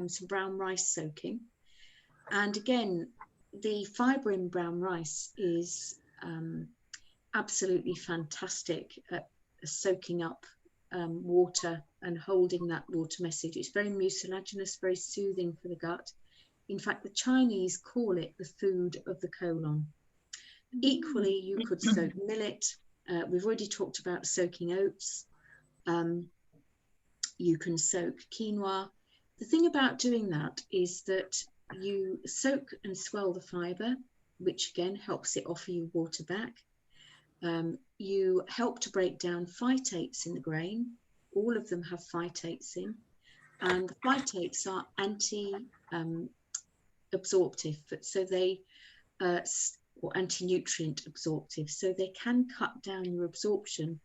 some brown rice soaking. And again, the fibre in brown rice is absolutely fantastic at soaking up water and holding that water message. It's very mucilaginous, very soothing for the gut. In fact, the Chinese call it the food of the colon. Equally, you could soak millet. We've already talked about soaking oats. You can soak quinoa. The thing about doing that is that you soak and swell the fibre, which again helps it offer you water back. You help to break down phytates in the grain. All of them have phytates in, and the phytates are anti-absorptive, so they or anti-nutrient absorptive, so they can cut down your absorption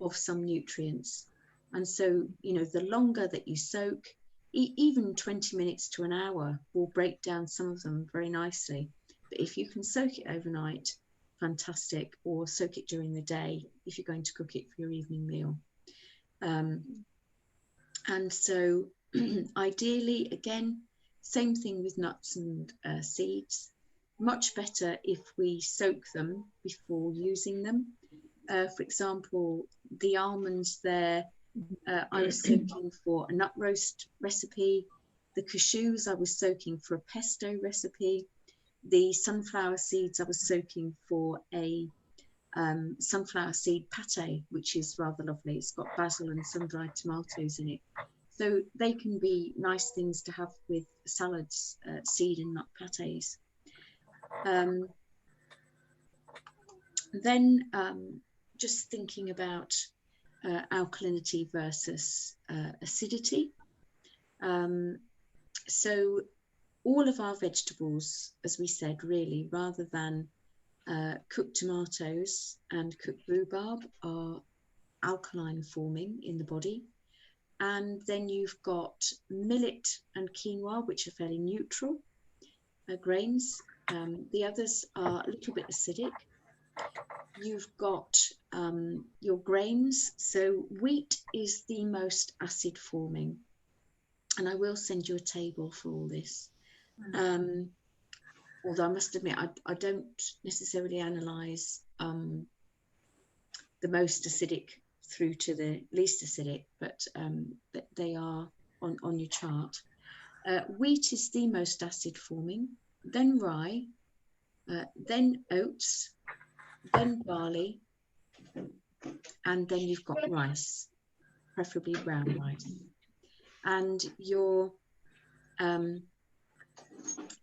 of some nutrients. And so, you know, the longer that you soak, even 20 minutes to an hour will break down some of them very nicely. But if you can soak it overnight, fantastic, or soak it during the day if you're going to cook it for your evening meal. And so ideally, again, same thing with nuts and seeds. Much better if we soak them before using them. For example, the almonds there, I was soaking for a nut roast recipe. The cashews I was soaking for a pesto recipe. The sunflower seeds I was soaking for a sunflower seed pate, which is rather lovely. It's got basil and sun-dried tomatoes in it. So they can be nice things to have with salads, seed and nut pates. Then just thinking about alkalinity versus acidity. So all of our vegetables, as we said, really, rather than cooked tomatoes and cooked rhubarb, are alkaline forming in the body. And then you've got millet and quinoa, which are fairly neutral grains. The others are a little bit acidic. You've got your grains. So wheat is the most acid forming. And I will send you a table for all this. Although I must admit, I don't necessarily analyse the most acidic through to the least acidic, but they are on your chart. Wheat is the most acid forming, then rye, then oats, then barley, and then you've got rice, preferably brown rice. And your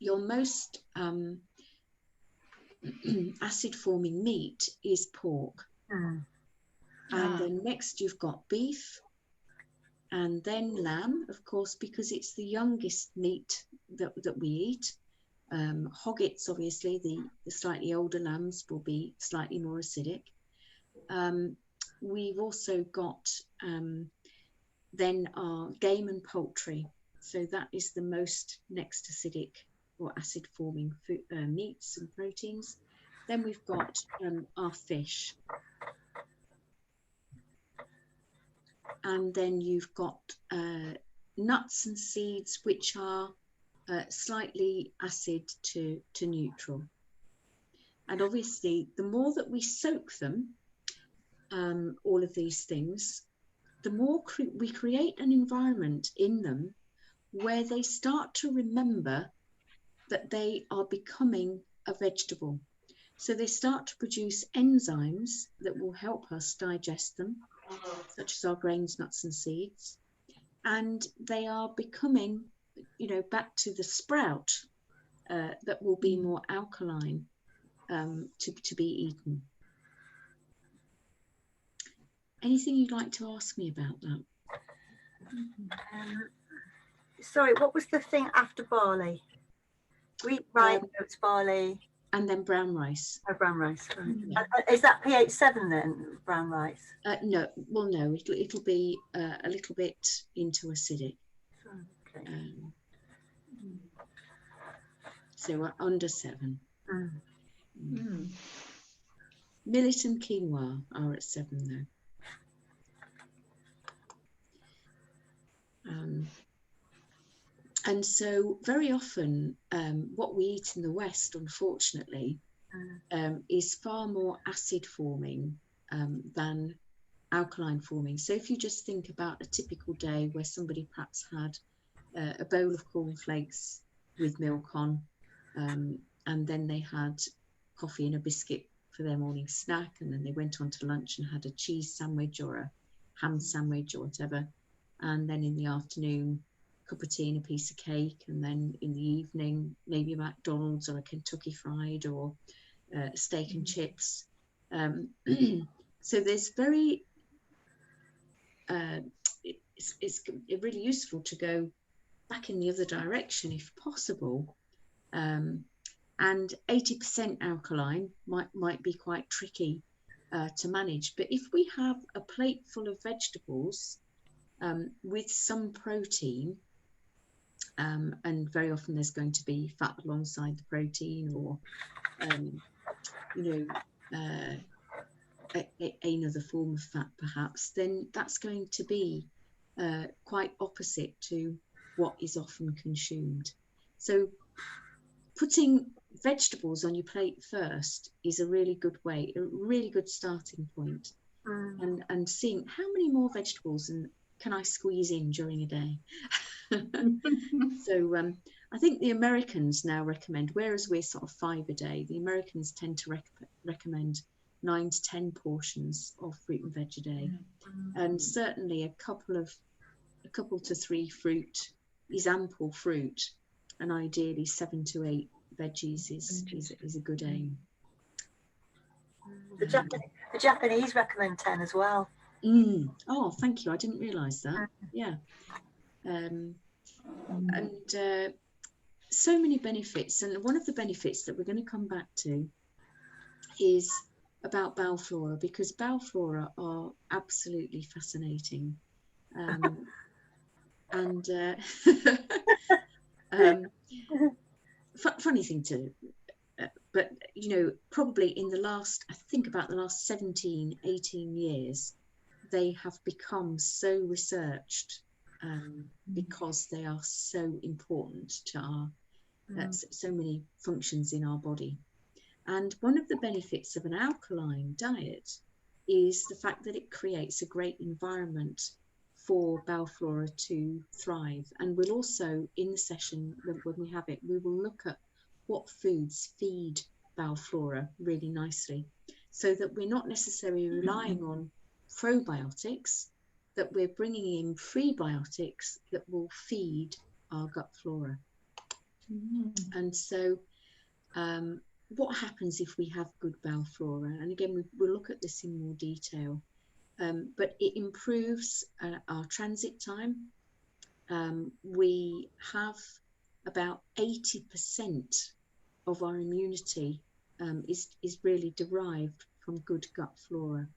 most acid forming meat is pork. And then next you've got beef, and then lamb, of course, because it's the youngest meat that we eat. Hoggets, obviously, the slightly older lambs will be slightly more acidic. We've also got then our game and poultry. So that is the most next acidic or acid forming meats and proteins. Then we've got our fish. And then you've got nuts and seeds, which are slightly acid to neutral. And obviously, the more that we soak them, all of these things, the more we create an environment in them where they start to remember that they are becoming a vegetable. So they start to produce enzymes that will help us digest them, such as our grains, nuts and seeds. And they are becoming, you know, back to the sprout that will be more alkaline to be eaten. Anything you'd like to ask me about that? Sorry, what was the thing after barley? Wheat, rye, oats, barley. And then brown rice. Oh, brown rice. Right. Yeah. Is that pH 7 then, brown rice? No, well, no, it'll be a little bit into acidic. Okay. So under 7. Millet and quinoa are at 7 though. And so very often what we eat in the West, unfortunately, is far more acid forming than alkaline forming. So if you just think about a typical day where somebody perhaps had a bowl of cornflakes with milk on, and then they had coffee and a biscuit for their morning snack, and then they went on to lunch and had a cheese sandwich or a ham sandwich or whatever, and then in the afternoon, a cup of tea and a piece of cake, and then in the evening, maybe a McDonald's or a Kentucky Fried or steak and chips. So there's very, it's really useful to go back in the other direction if possible. And 80% alkaline might be quite tricky to manage. But if we have a plate full of vegetables with some protein, and very often there's going to be fat alongside the protein, or another form of fat perhaps, then that's going to be quite opposite to what is often consumed. So putting vegetables on your plate first is a really good way, a really good starting point. And seeing how many more vegetables can I squeeze in during a day. So I think the Americans now recommend, whereas we're sort of 5 a day, the Americans tend to recommend 9 to 10 portions of fruit and veg a day. And certainly a couple to 3 fruit is ample fruit, and ideally 7 to 8 veggies is a good aim. The Japanese recommend 10 as well. Oh, thank you. I didn't realise that. Yeah. And so many benefits. And one of the benefits that we're going to come back to is about bowel flora, because bowel flora are absolutely fascinating. And funny thing to, but probably in the last, I think about the last 17, 18 years, they have become so researched because they are so important to our so many functions in our body. And one of the benefits of an alkaline diet is the fact that it creates a great environment for bowel flora to thrive. And we'll also, in the session when we have it, we will look at what foods feed bowel flora really nicely, so that we're not necessarily relying on probiotics, that we're bringing in prebiotics that will feed our gut flora. And so what happens if we have good bowel flora? And again, we'll look at this in more detail, but it improves our transit time. We have about 80% of our immunity is really derived from good gut flora.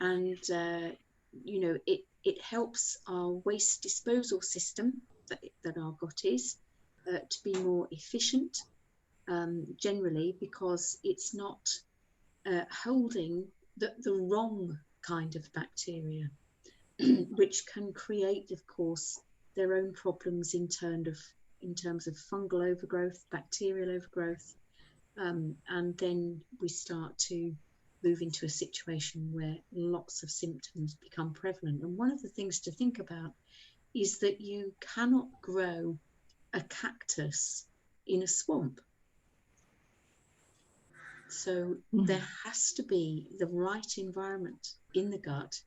And it helps our waste disposal system that our gut is to be more efficient, generally, because it's not holding the wrong kind of bacteria, which can create, of course, their own problems in terms of fungal overgrowth, bacterial overgrowth, and then we start to move into a situation where lots of symptoms become prevalent. And one of the things to think about is that you cannot grow a cactus in a swamp. So there has to be the right environment in the gut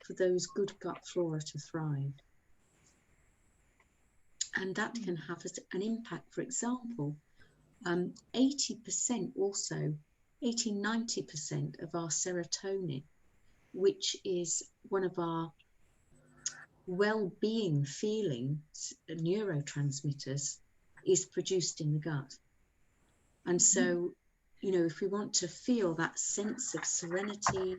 for those good gut flora to thrive. And that can have an impact. For example, 80% also, 80-90% of our serotonin, which is one of our well-being feeling neurotransmitters, is produced in the gut. And so, if we want to feel that sense of serenity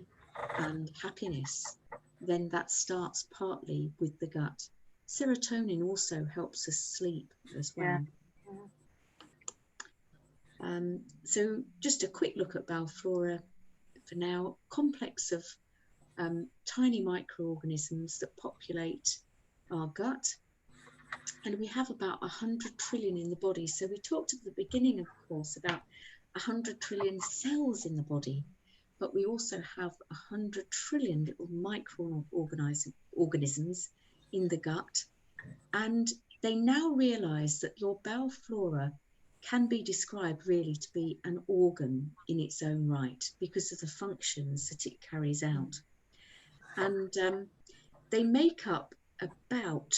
and happiness, then that starts partly with the gut. Serotonin also helps us sleep as well. So just a quick look at bowel flora for now. Complex of tiny microorganisms that populate our gut, and we have about 100 trillion in the body. So we talked at the beginning, of course, about 100 trillion cells in the body, but we also have 100 trillion little microorganisms in the gut. And they now realize that your bowel flora can be described really to be an organ in its own right because of the functions that it carries out. and they make up about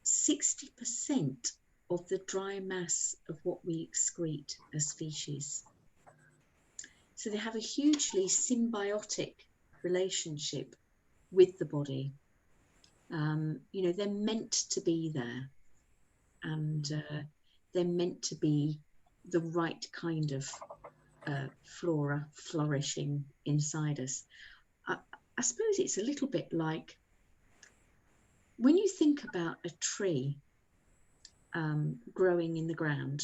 60% of the dry mass of what we excrete as species. So they have a hugely symbiotic relationship with the body. You know, they're meant to be there, and they're meant to be the right kind of flora flourishing inside us. I suppose it's a little bit like when you think about a tree growing in the ground.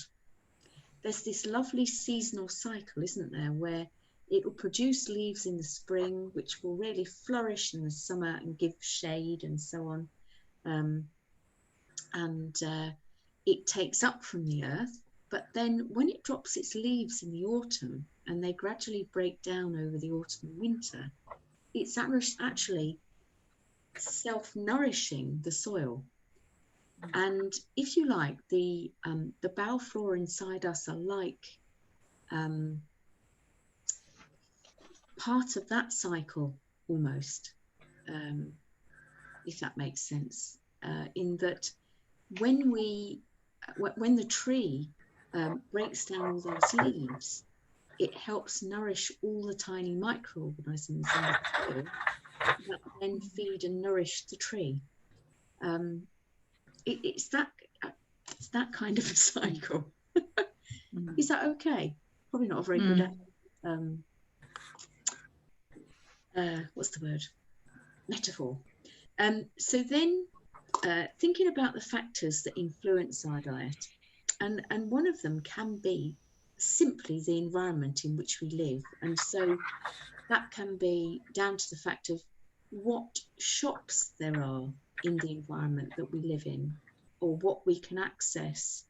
There's this lovely seasonal cycle, isn't there, where it will produce leaves in the spring, which will really flourish in the summer and give shade and so on. It takes up from the earth, but then when it drops its leaves in the autumn and they gradually break down over the autumn and winter, it's actually self-nourishing the soil. And if you like, the bowel flora inside us are like part of that cycle almost, if that makes sense, in that when the tree breaks down all those leaves, it helps nourish all the tiny microorganisms in the soil that then feed and nourish the tree. It's that kind of a cycle. Is that okay? Probably not a very good what's the word? Metaphor. So then thinking about the factors that influence our diet, and one of them can be simply the environment in which we live. And so that can be down to the fact of what shops there are in the environment that we live in, or what we can access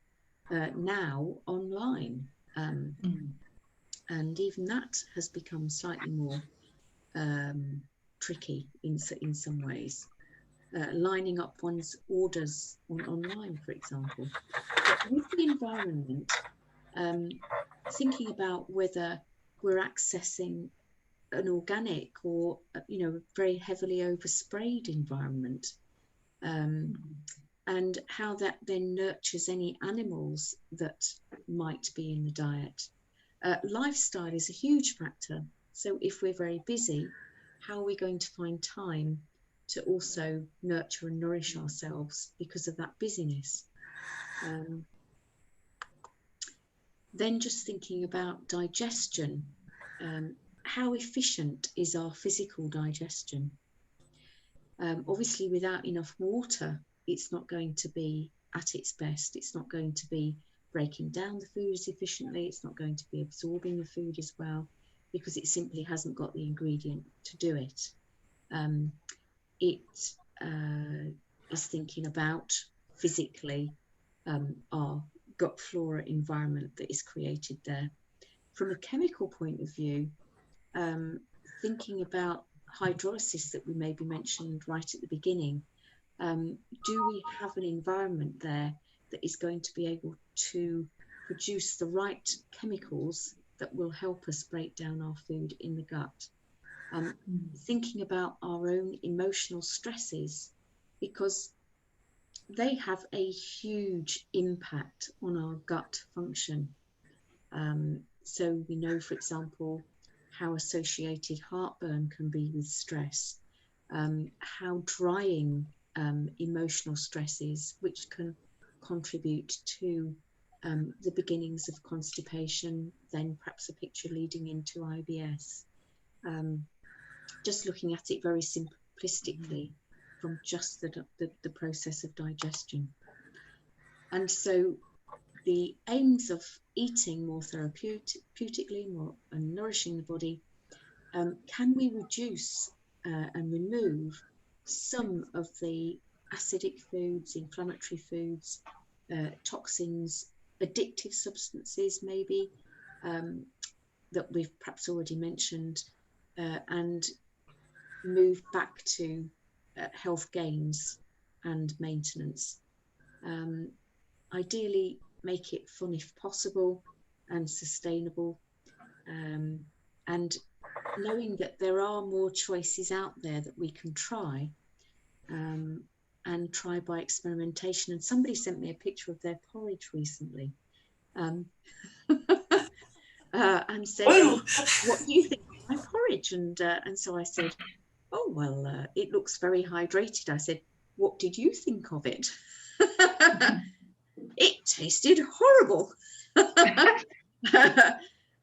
now online. And even that has become slightly more tricky in some ways. Lining up one's orders online, for example. But with the environment, thinking about whether we're accessing an organic or, you know, very heavily oversprayed environment, and how that then nurtures any animals that might be in the diet. Lifestyle is a huge factor. So if we're very busy, how are we going to find time to also nurture and nourish ourselves because of that busyness? Then just thinking about digestion, how efficient is our physical digestion? Obviously, without enough water, it's not going to be at its best. It's not going to be breaking down the foods efficiently. It's not going to be absorbing the food as well, because it simply hasn't got the ingredient to do it. It is thinking about physically our gut flora environment that is created there. From a chemical point of view, thinking about hydrolysis that we maybe mentioned right at the beginning, do we have an environment there that is going to be able to produce the right chemicals that will help us break down our food in the gut? Thinking about our own emotional stresses, because they have a huge impact on our gut function. So we know, for example, how associated heartburn can be with stress, how drying emotional stresses, which can contribute to the beginnings of constipation, then perhaps a picture leading into IBS. Just looking at it very simplistically from just the process of digestion. And so the aims of eating more therapeutically, more and nourishing the body, can we reduce and remove some of the acidic foods, inflammatory foods, toxins, addictive substances maybe, that we've perhaps already mentioned, and move back to health gains and maintenance. Ideally, make it fun if possible and sustainable, and knowing that there are more choices out there that we can try, and try by experimentation. And somebody sent me a picture of their porridge recently, and said, "What do you think of my porridge?" And so I said, "Oh, well, it looks very hydrated." I said, "What did you think of it?" It tasted horrible.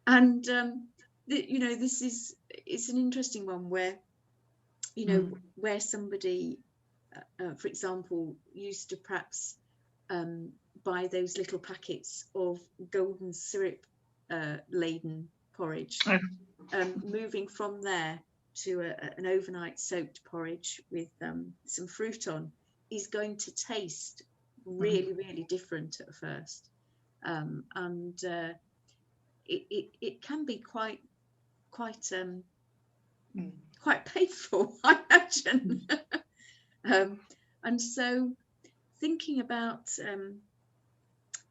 And it's an interesting one where, where somebody, for example, used to perhaps buy those little packets of golden syrup laden porridge, moving from there to an overnight soaked porridge with some fruit on, is going to taste really, really different at first, and it can be quite painful, I imagine. And so thinking about,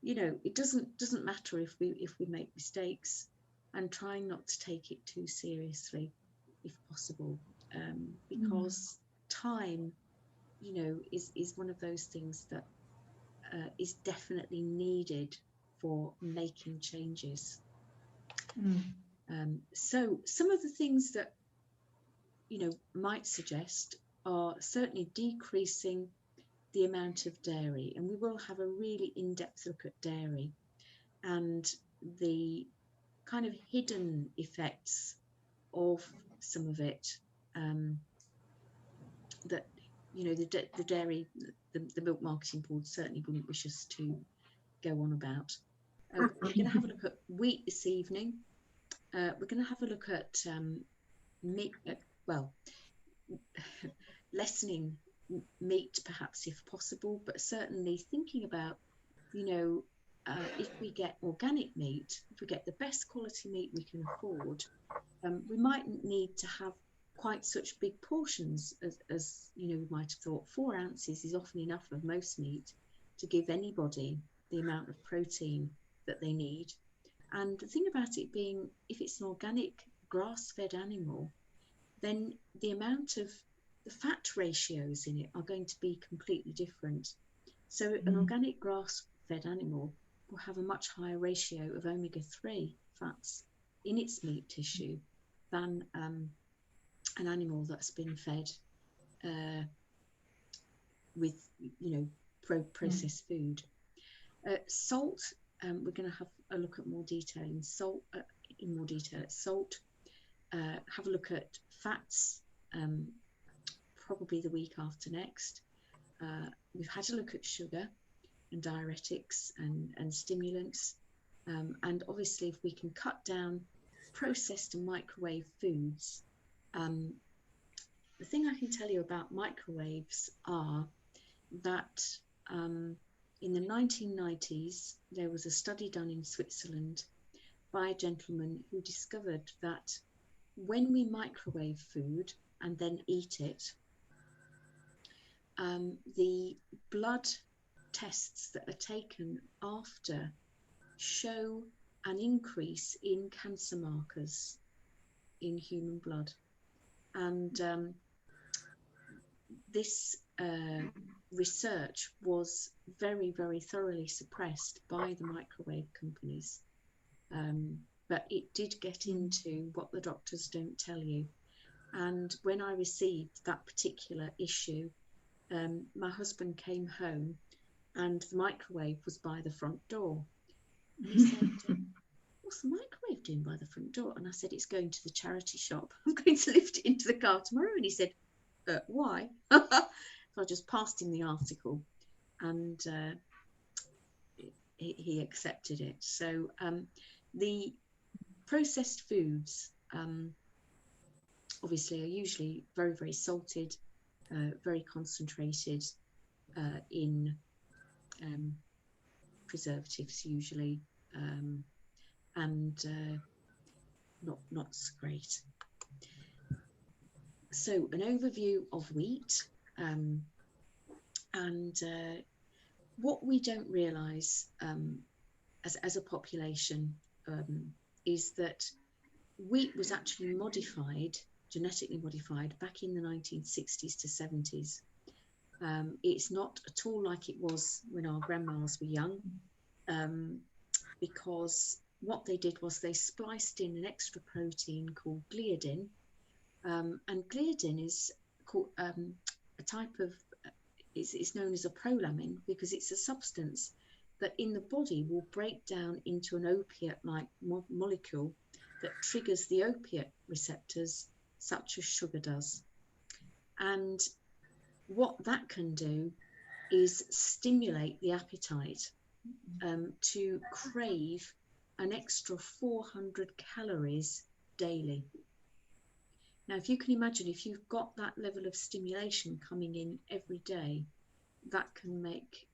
it doesn't matter if we make mistakes, and trying not to take it too seriously if possible, because time, is one of those things that is definitely needed for making changes. So some of the things that might suggest are certainly decreasing the amount of dairy, and we will have a really in-depth look at dairy and the kind of hidden effects of some of it, that the dairy, the milk marketing board certainly wouldn't wish us to go on about. We're going to have a look at wheat this evening. We're going to have a look at meat, lessening meat perhaps if possible, but certainly thinking about, if we get organic meat, if we get the best quality meat we can afford, we mightn't need to have quite such big portions as we might have thought. 4 ounces is often enough of most meat to give anybody the amount of protein that they need. And the thing about it being, if it's an organic grass-fed animal, then the amount of the fat ratios in it are going to be completely different. So an organic grass-fed animal will have a much higher ratio of omega-3 fats in its meat tissue than an animal that's been fed with processed food. Salt, we're going to have a look at more detail in salt. Have a look at fats, probably the week after next. We've had a look at sugar and diuretics and stimulants, and obviously if we can cut down processed and microwave foods. The thing I can tell you about microwaves are that in the 1990s there was a study done in Switzerland by a gentleman who discovered that when we microwave food and then eat it, the blood tests that are taken after show an increase in cancer markers in human blood. And this research was very, very thoroughly suppressed by the microwave companies. But it did get into what the doctors don't tell you. And when I received that particular issue, my husband came home and the microwave was by the front door. And he said, "What's the microwave doing by the front door?" And I said, "It's going to the charity shop. I'm going to lift it into the car tomorrow." And he said, "Why?" So I just passed him the article, and he accepted it. So the processed foods obviously are usually very, very salted, very concentrated in preservatives usually, and not so great. So an overview of wheat, and what we don't realise as a population is that wheat was actually modified, genetically modified, back in the 1960s to 70s. It's not at all like it was when our grandmas were young, because what they did was they spliced in an extra protein called gliadin, and gliadin is called a type of, it's known as a prolamin because it's a substance that in the body will break down into an opiate-like molecule that triggers the opiate receptors, such as sugar does. And what that can do is stimulate the appetite to crave an extra 400 calories daily. Now, if you can imagine, if you've got that level of stimulation coming in every day, that can make,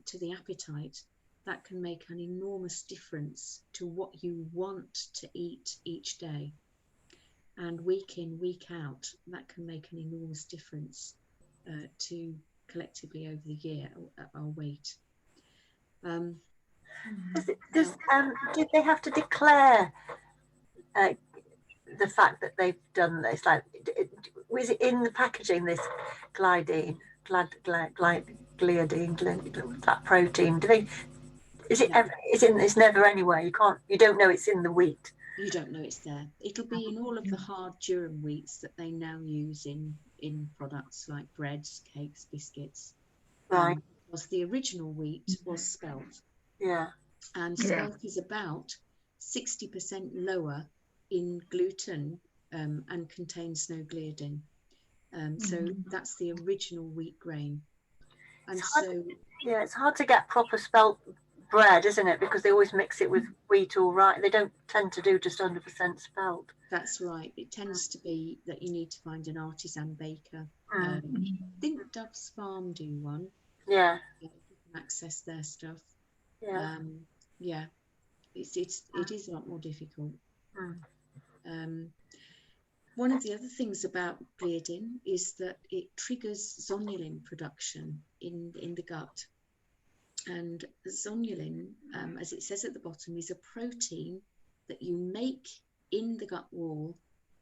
to the appetite, that can make an enormous difference to what you want to eat each day. And week in, week out, that can make an enormous difference to collectively over the year our weight. Did they have to declare the fact that they've done this? Like, was it in the packaging, this gliadin, that protein? Do they? Is it? No. It's never anywhere. You don't know it's in the wheat. You don't know it's there. It'll be in all of the hard durum wheats that they now use in products like breads, cakes, biscuits. Right. Because the original wheat was spelt. Yeah. And spelt is about 60% lower in gluten and contains no gliadin. So that's the original wheat grain. And it's hard to get proper spelt bread, isn't it? Because they always mix it with wheat, all right. They don't tend to do just 100% spelt. That's right. It tends to be that you need to find an artisan baker. I think Dove's Farm do one. Yeah. You can access their stuff. Yeah. Yeah. It is a lot more difficult. One of the other things about gliadin is that it triggers zonulin production in the gut. And zonulin, as it says at the bottom, is a protein that you make in the gut wall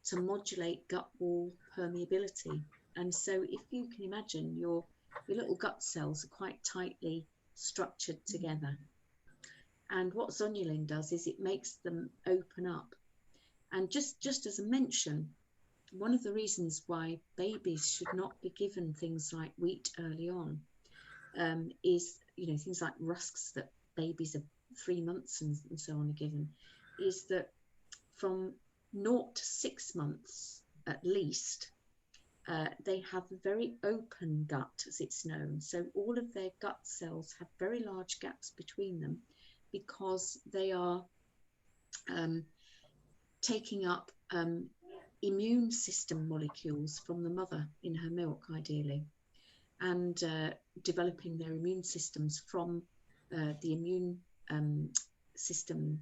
to modulate gut wall permeability. And so if you can imagine, your little gut cells are quite tightly structured together. And what zonulin does is it makes them open up. And just as a mention, one of the reasons why babies should not be given things like wheat early on is, things like rusks that babies of 3 months and so on are given, is that from 0 to 6 months at least, they have a very open gut, as it's known. So all of their gut cells have very large gaps between them because they are taking up immune system molecules from the mother in her milk, ideally, and developing their immune systems from the immune system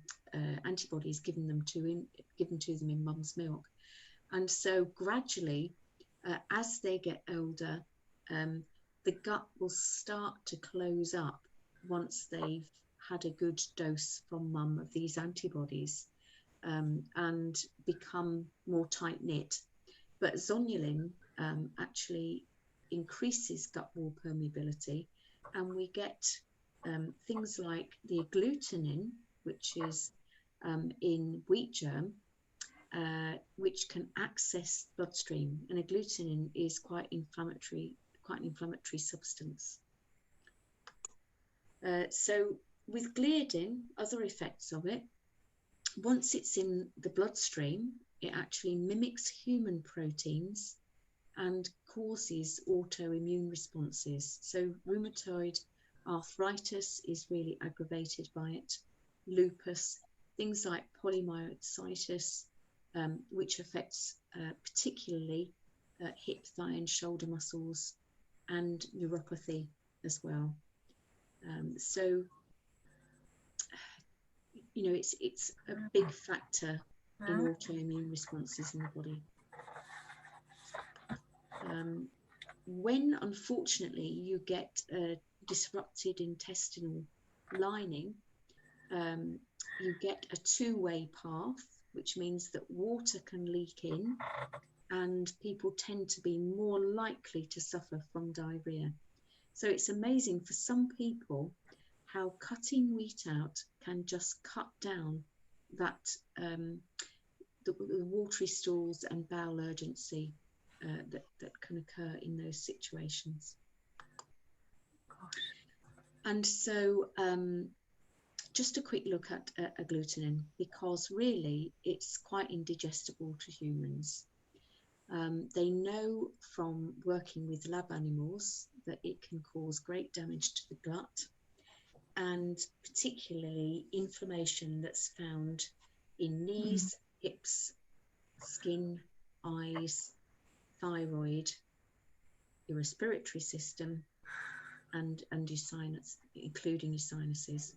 antibodies given to them in mum's milk. And so gradually, as they get older, the gut will start to close up once they've had a good dose from mum of these antibodies, and become more tight-knit. But zonulin actually increases gut wall permeability, and we get things like the agglutinin, which is in wheat germ, which can access bloodstream. And agglutinin is quite an inflammatory substance. So with gliadin, other effects of it, once it's in the bloodstream, it actually mimics human proteins and causes autoimmune responses. So rheumatoid arthritis is really aggravated by it, lupus, things like polymyositis, which affects particularly hip, thigh and shoulder muscles, and neuropathy as well. So it's a big factor in autoimmune responses in the body. When unfortunately you get a disrupted intestinal lining, you get a two-way path which means that water can leak in, and people tend to be more likely to suffer from diarrhea. So it's amazing for some people how cutting wheat out can just cut down that the watery stools and bowel urgency that can occur in those situations. And so just a quick look at agglutinin, because really it's quite indigestible to humans. They know from working with lab animals that it can cause great damage to the gut, and particularly inflammation that's found in knees, hips, skin, eyes, thyroid, your respiratory system, and your sinus, including your sinuses.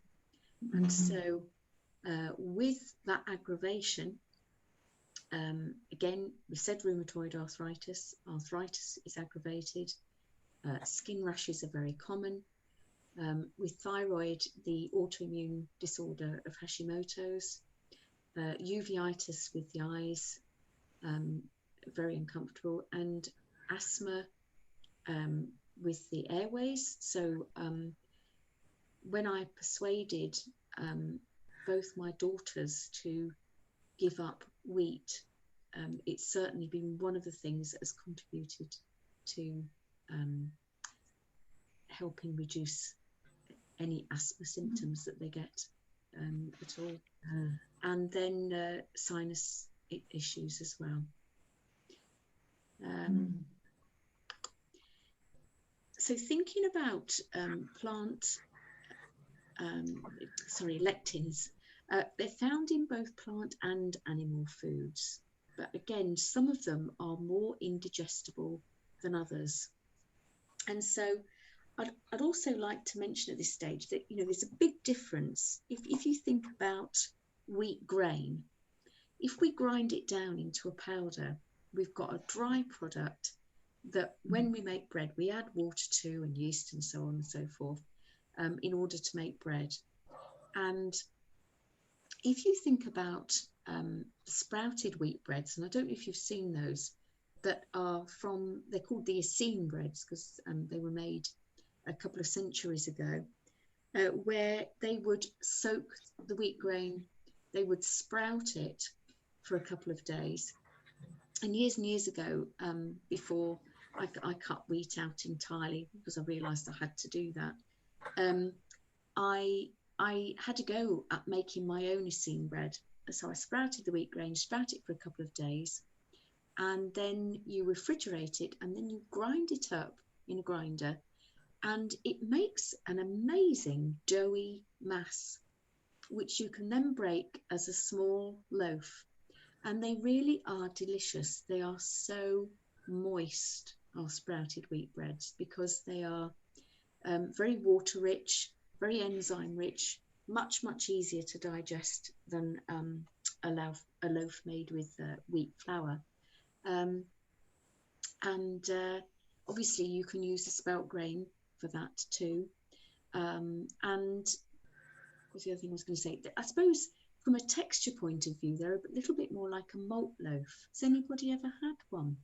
And so with that aggravation, again, we said rheumatoid arthritis. Arthritis is aggravated. Skin rashes are very common. With thyroid, the autoimmune disorder of Hashimoto's, uveitis with the eyes, very uncomfortable, and asthma with the airways. So when I persuaded both my daughters to give up wheat, it's certainly been one of the things that has contributed to helping reduce any asthma symptoms that they get at all. And then sinus issues as well. So thinking about lectins, they're found in both plant and animal foods. But again, some of them are more indigestible than others. And so I'd also like to mention at this stage that, you know, there's a big difference. If you think about wheat grain, if we grind it down into a powder, we've got a dry product that when we make bread, we add water to, and yeast and so on and so forth, in order to make bread. And if you think about sprouted wheat breads, and I don't know if you've seen those, that are from, they're called the Essene breads because they were made a couple of centuries ago, where they would soak the wheat grain, they would sprout it for a couple of days. And years ago, before I cut wheat out entirely because I realised I had to do that, I had to go at making my own Essene bread. So I sprouted the wheat grain, sprout it for a couple of days, and then you refrigerate it, and then you grind it up in a grinder, and it makes an amazing doughy mass, which you can then break as a small loaf. And they really are delicious. They are so moist, our sprouted wheat breads, because they are very water rich, very enzyme rich, much easier to digest than a loaf made with wheat flour. And obviously you can use the spelt grain for that too. And what's the other thing I was going to say? I suppose from a texture point of view, they're a little bit more like a malt loaf. Has anybody ever had one?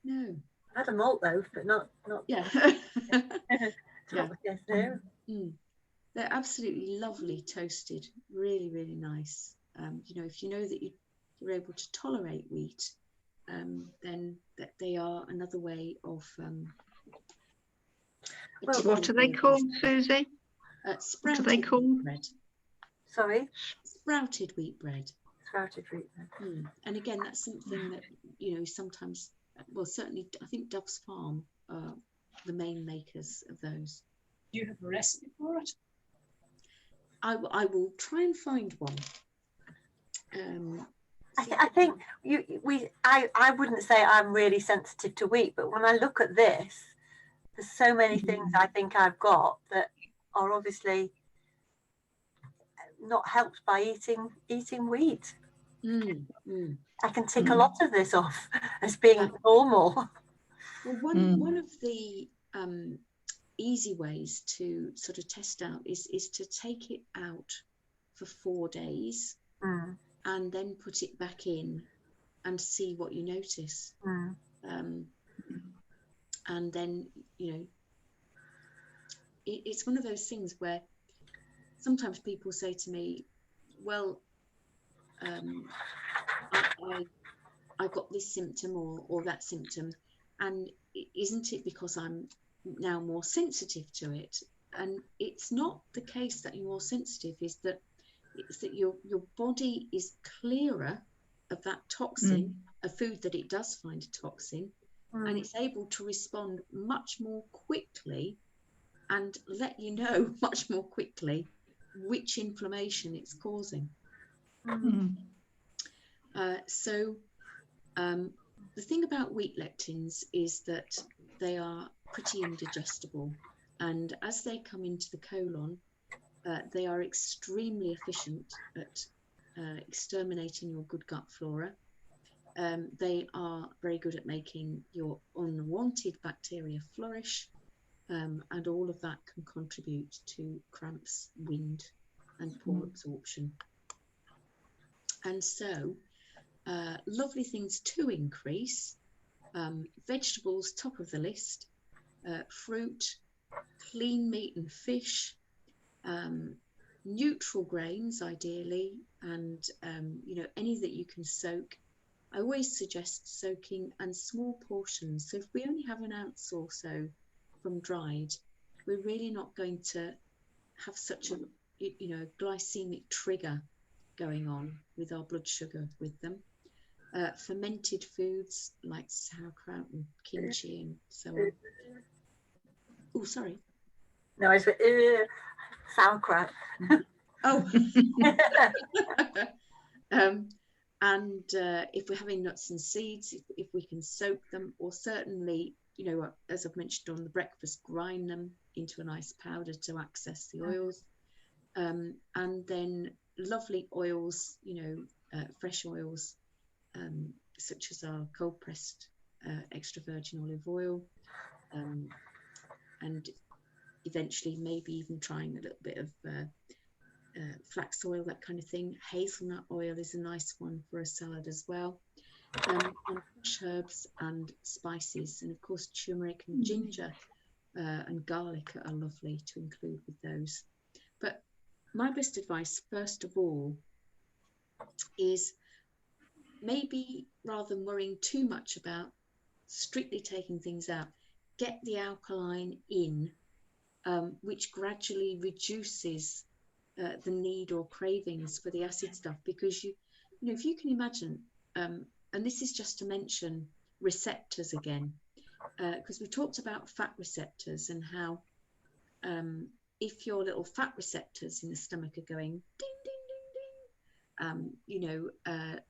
No. I had a malt loaf, but not. Yeah. Yeah. Yes, no. They're absolutely lovely toasted, really nice. You know, if you know that you're able to tolerate wheat, then that they are another way of. Well, what are they called, Susie? Sprouted what are they called? bread. Sorry? Sprouted wheat bread. Sprouted wheat bread. And again, that's something that, you know, sometimes, well, certainly I think Dove's Farm are the main makers of those. Do you have a recipe for it? I will try and find one. I think I wouldn't say I'm really sensitive to wheat, but when I look at this, there's so many things I think I've got that are obviously not helped by eating wheat. I can tick a lot of this off as being normal. Well, one of the easy ways to sort of test out is to take it out for 4 days and then put it back in and see what you notice. And then, you know, it's one of those things where sometimes people say to me, well, I got this symptom or that symptom, and isn't it because I'm now more sensitive to it? And it's not the case that you're more sensitive, it's that your body is clearer of that toxin, a food that it does find a toxin, and it's able to respond much more quickly and let you know much more quickly which inflammation it's causing. The thing about wheat lectins is that they are pretty indigestible, and as they come into the colon, they are extremely efficient at exterminating your good gut flora. They are very good at making your unwanted bacteria flourish, and all of that can contribute to cramps, wind, and poor absorption. And so, lovely things to increase: vegetables, top of the list, fruit, clean meat and fish, neutral grains ideally, and you know, any that you can soak. I always suggest soaking and small portions. So if we only have an ounce or so from dried, we're really not going to have such a, you know, glycemic trigger going on with our blood sugar with them. Fermented foods like sauerkraut and kimchi and so on. Oh, sorry. No, it's sauerkraut. Oh. And if we're having nuts and seeds, if we can soak them, or certainly, you know, as I've mentioned on the breakfast, grind them into a nice powder to access the oils. And then lovely oils, you know, fresh oils, such as our cold pressed extra virgin olive oil, and eventually maybe even trying a little bit of flax oil, that kind of thing. Hazelnut oil is a nice one for a salad as well. And fresh herbs and spices, and of course turmeric and ginger and garlic are lovely to include with those. But my best advice, first of all, is maybe rather than worrying too much about strictly taking things out, get the alkaline in, which gradually reduces the need or cravings for the acid stuff. Because you know, if you can imagine, and this is just to mention receptors again, because we talked about fat receptors and how if your little fat receptors in the stomach are going ding ding ding ding, you know,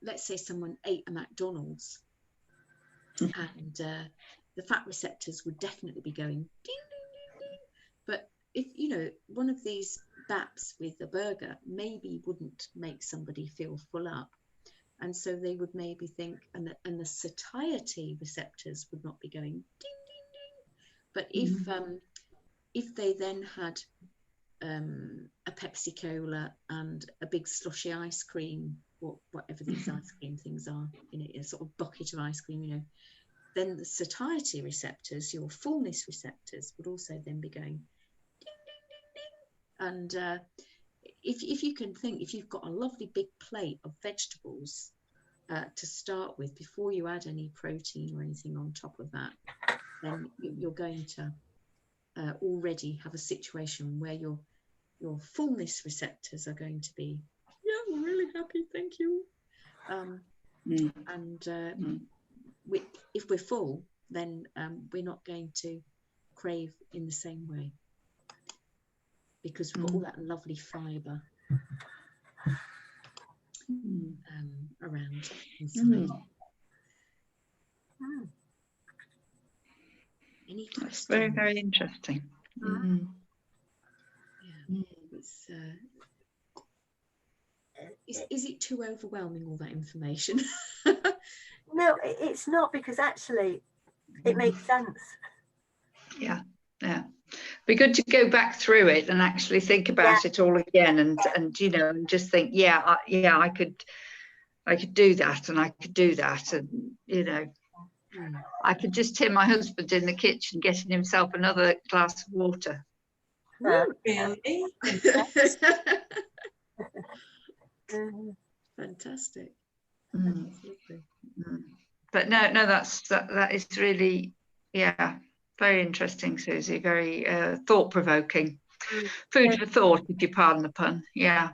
let's say someone ate a McDonald's and the fat receptors would definitely be going ding ding ding ding. But if, you know, one of these baps with a burger maybe wouldn't make somebody feel full up, and so they would maybe think, and the satiety receptors would not be going ding ding ding. But if they then had a Pepsi Cola and a big slushy ice cream, or whatever these ice cream things are, in a sort of bucket of ice cream, you know, then the satiety receptors, your fullness receptors, would also then be going ding ding ding ding. And if you can think, if you've got a lovely big plate of vegetables to start with, before you add any protein or anything on top of that, then you're going to already have a situation where your fullness receptors are going to be, yeah, we're really happy, thank you. If we're full, then we're not going to crave in the same way, because we've got all that lovely fibre around inside. Any questions? Very, very interesting. Yeah. Is it too overwhelming, all that information? No, it's not, because actually it makes sense. Yeah. be good to go back through it and actually think about it all again, and you know, and just think, I could do that, and I could do that, and you know, I could just hear my husband in the kitchen getting himself another glass of water. Really? Fantastic. Mm. That's lovely. But no, that is really, very interesting, Susie. Very thought-provoking. Food for thought, if you pardon the pun. Yeah.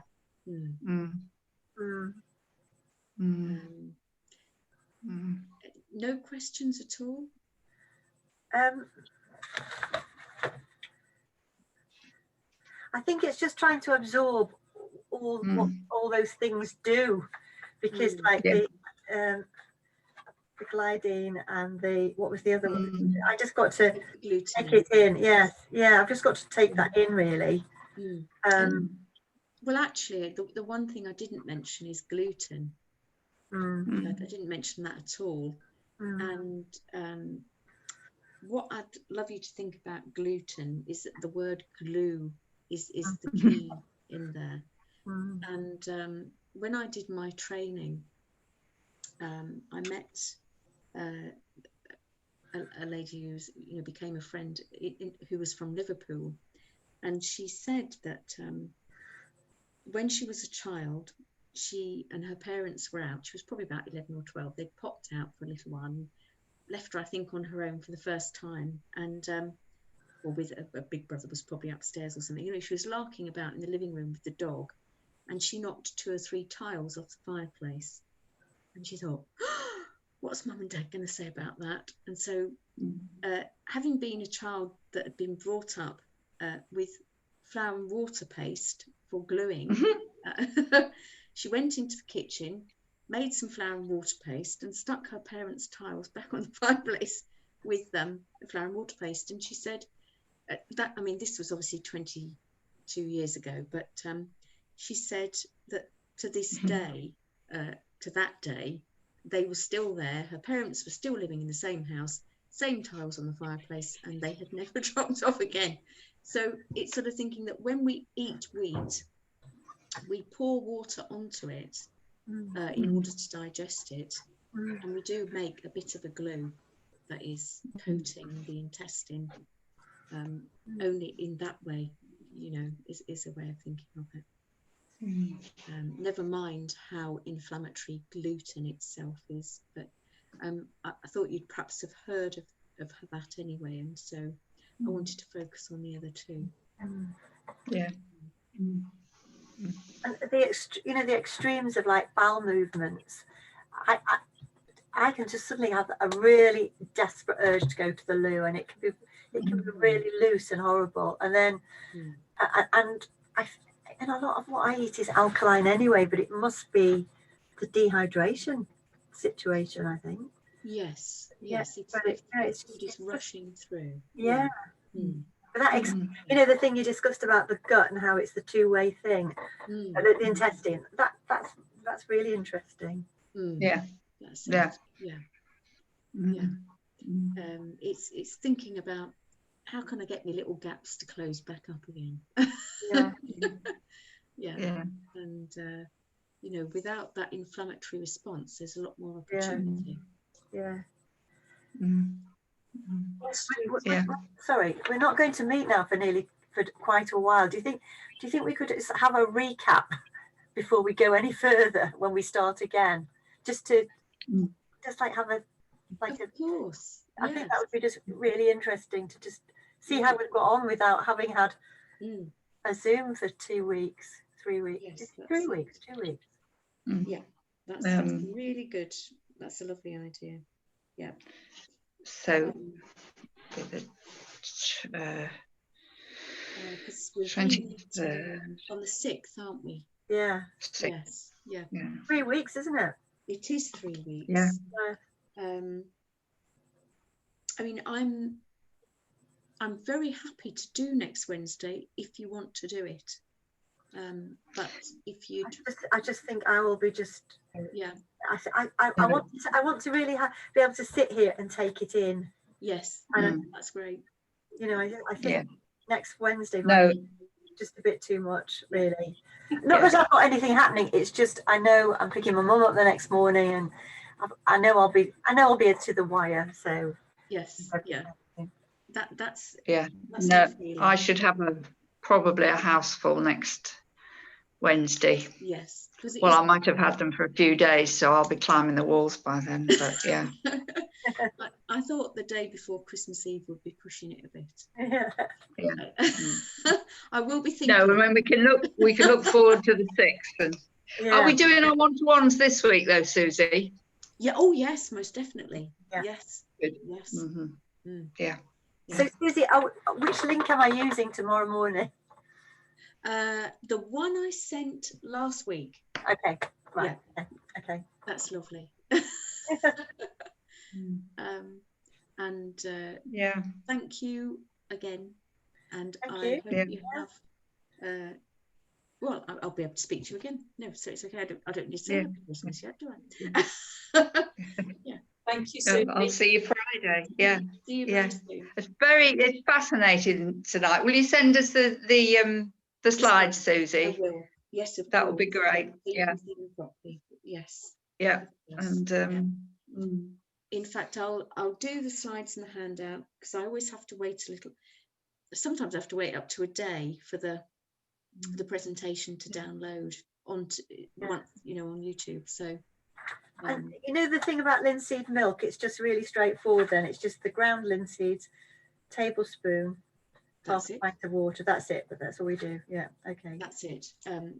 No questions at all? I think it's just trying to absorb what all those things do, because like the gliadine and what was the other one? I just got to take it in. Yes, I've just got to take that in, really. Well, actually, the one thing I didn't mention is gluten. I didn't mention that at all. And what I'd love you to think about gluten is that the word glue is the key in there. And when I did my training, I met a lady who's became a friend who was from Liverpool, and she said that when she was a child, she and her parents were out. She was probably about 11 or 12. They'd popped out for a little while and left her, I think, on her own for the first time, and or with a big brother was probably upstairs or something. She was larking about in the living room with the dog, and she knocked 2 or 3 tiles off the fireplace, and she thought, what's Mum and Dad going to say about that? And so having been a child that had been brought up with flour and water paste for gluing, she went into the kitchen, made some flour and water paste, and stuck her parents' tiles back on the fireplace with the flour and water paste. And she said this was obviously 22 years ago, but she said that to this day, to that day, they were still there. Her parents were still living in the same house, same tiles on the fireplace, and they had never dropped off again. So it's sort of thinking that when we eat wheat, we pour water onto it in order to digest it, and we do make a bit of a glue that is coating the intestine. Only in that way, is a way of thinking of it. Never mind how inflammatory gluten itself is, but I thought you'd perhaps have heard of that anyway, and so I wanted to focus on the other two. And the extremes of like bowel movements, I can just suddenly have a really desperate urge to go to the loo, and it can be really loose and horrible. And then and a lot of what I eat is alkaline anyway, but it must be the dehydration situation, I think. Yes, it's rushing through. Yeah. But that the thing you discussed about the gut and how it's the two-way thing, the intestine. That's really interesting. It's thinking about how can I get my little gaps to close back up again. And without that inflammatory response, there's a lot more opportunity. Sorry, we're not going to meet now for quite a while. Do you think we could have a recap before we go any further when we start again? Just have of course. I think that would be just really interesting to just see how we've got on without having had a Zoom for 2 weeks, 3 weeks. Yes, 3 weeks, 2 weeks. Yeah, that's really good. That's a lovely idea. Yeah. So because we're on the 6th, aren't we? Yeah. 6th. Yes. Yeah. 3 weeks, isn't it? It is 3 weeks. Yeah. I'm very happy to do next Wednesday if you want to do it. But if you, I just think I will be just. Yeah. I want to really be able to sit here and take it in. Yes. That's great. I think next Wednesday. No. Just a bit too much, really. Not that I've got anything happening. It's just I know I'm picking my mum up the next morning, and I know I'll be to the wire. So yes, yeah, that's yeah. that's No, my feeling. I should have probably a house full next Wednesday. Yes, because well, I might have had them for a few days, so I'll be climbing the walls by then. But yeah, I thought the day before Christmas Eve would be pushing it a bit. yeah. I will be thinking. No, when we can look forward to the 6th. And are we doing our one-to-ones this week though, Susie? Yeah. Oh yes, most definitely. Yeah. Yes. Good. Yes. Yeah. So Susie, which link am I using tomorrow morning? The one I sent last week. Okay. Right. Yeah. Okay. That's lovely. And yeah. Thank you again. And Thank I you. hope you have. Well, I'll be able to speak to you again. No, so it's okay. I don't need to say Happy Christmas yet, do I? Yeah. Thank you, Susie. I'll see you Friday. Yeah. See you very soon. It's fascinating tonight. Will you send us the slides, Susie? I will. Yes, of course. That would be great. So you Yeah. can see them properly. Yes. Yeah. Yes. And in fact, I'll do the slides and the handout because I always have to wait a little. Sometimes I have to wait up to a day for the presentation to download onto on YouTube. So and the thing about linseed milk, it's just really straightforward. Then it's just the ground linseeds, tablespoon, half a pint of water. That's it. But that's all we do. Yeah. Okay. That's it.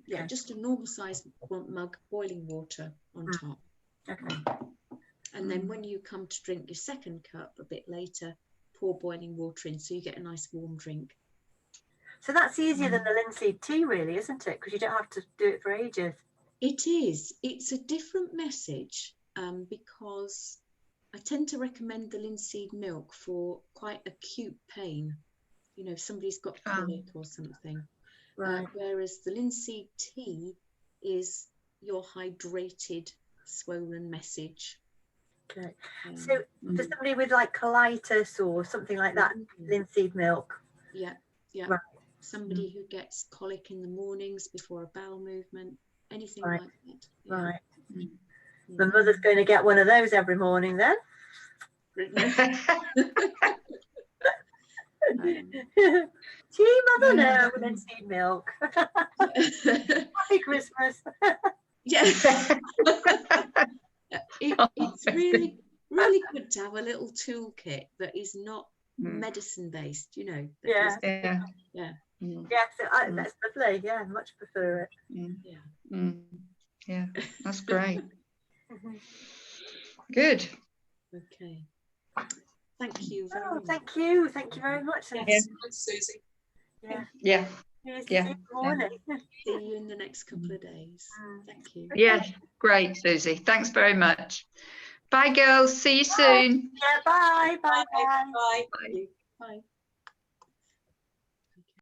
Yeah, just a normal size mug boiling water on top. Okay. And then when you come to drink your second cup a bit later, pour boiling water in so you get a nice warm drink. So that's easier than the linseed tea, really, isn't it? Because you don't have to do it for ages. It is. It's a different message because I tend to recommend the linseed milk for quite acute pain. If somebody's got colic or something. Right. Whereas the linseed tea is your hydrated, swollen message. Okay. So for somebody with like colitis or something like that, linseed milk. Yeah. Right. Somebody who gets colic in the mornings before a bowel movement, anything like that. Yeah. Right. My mother's going to get one of those every morning then. Gee, Mother, no, linseed milk. Happy Christmas. Yes. It's really, really good to have a little toolkit that is not medicine based, Yeah. Yeah, so that's lovely. Yeah, I much prefer it. Yeah, that's great. Good. Okay. Thank you very much. Thank you very much. Yes, Susie. Yeah. See you in the next couple of days. Thank you. Yes, great, Susie. Thanks very much. Bye, girls. See you soon. Yeah, bye. Bye. Bye. Bye. Bye.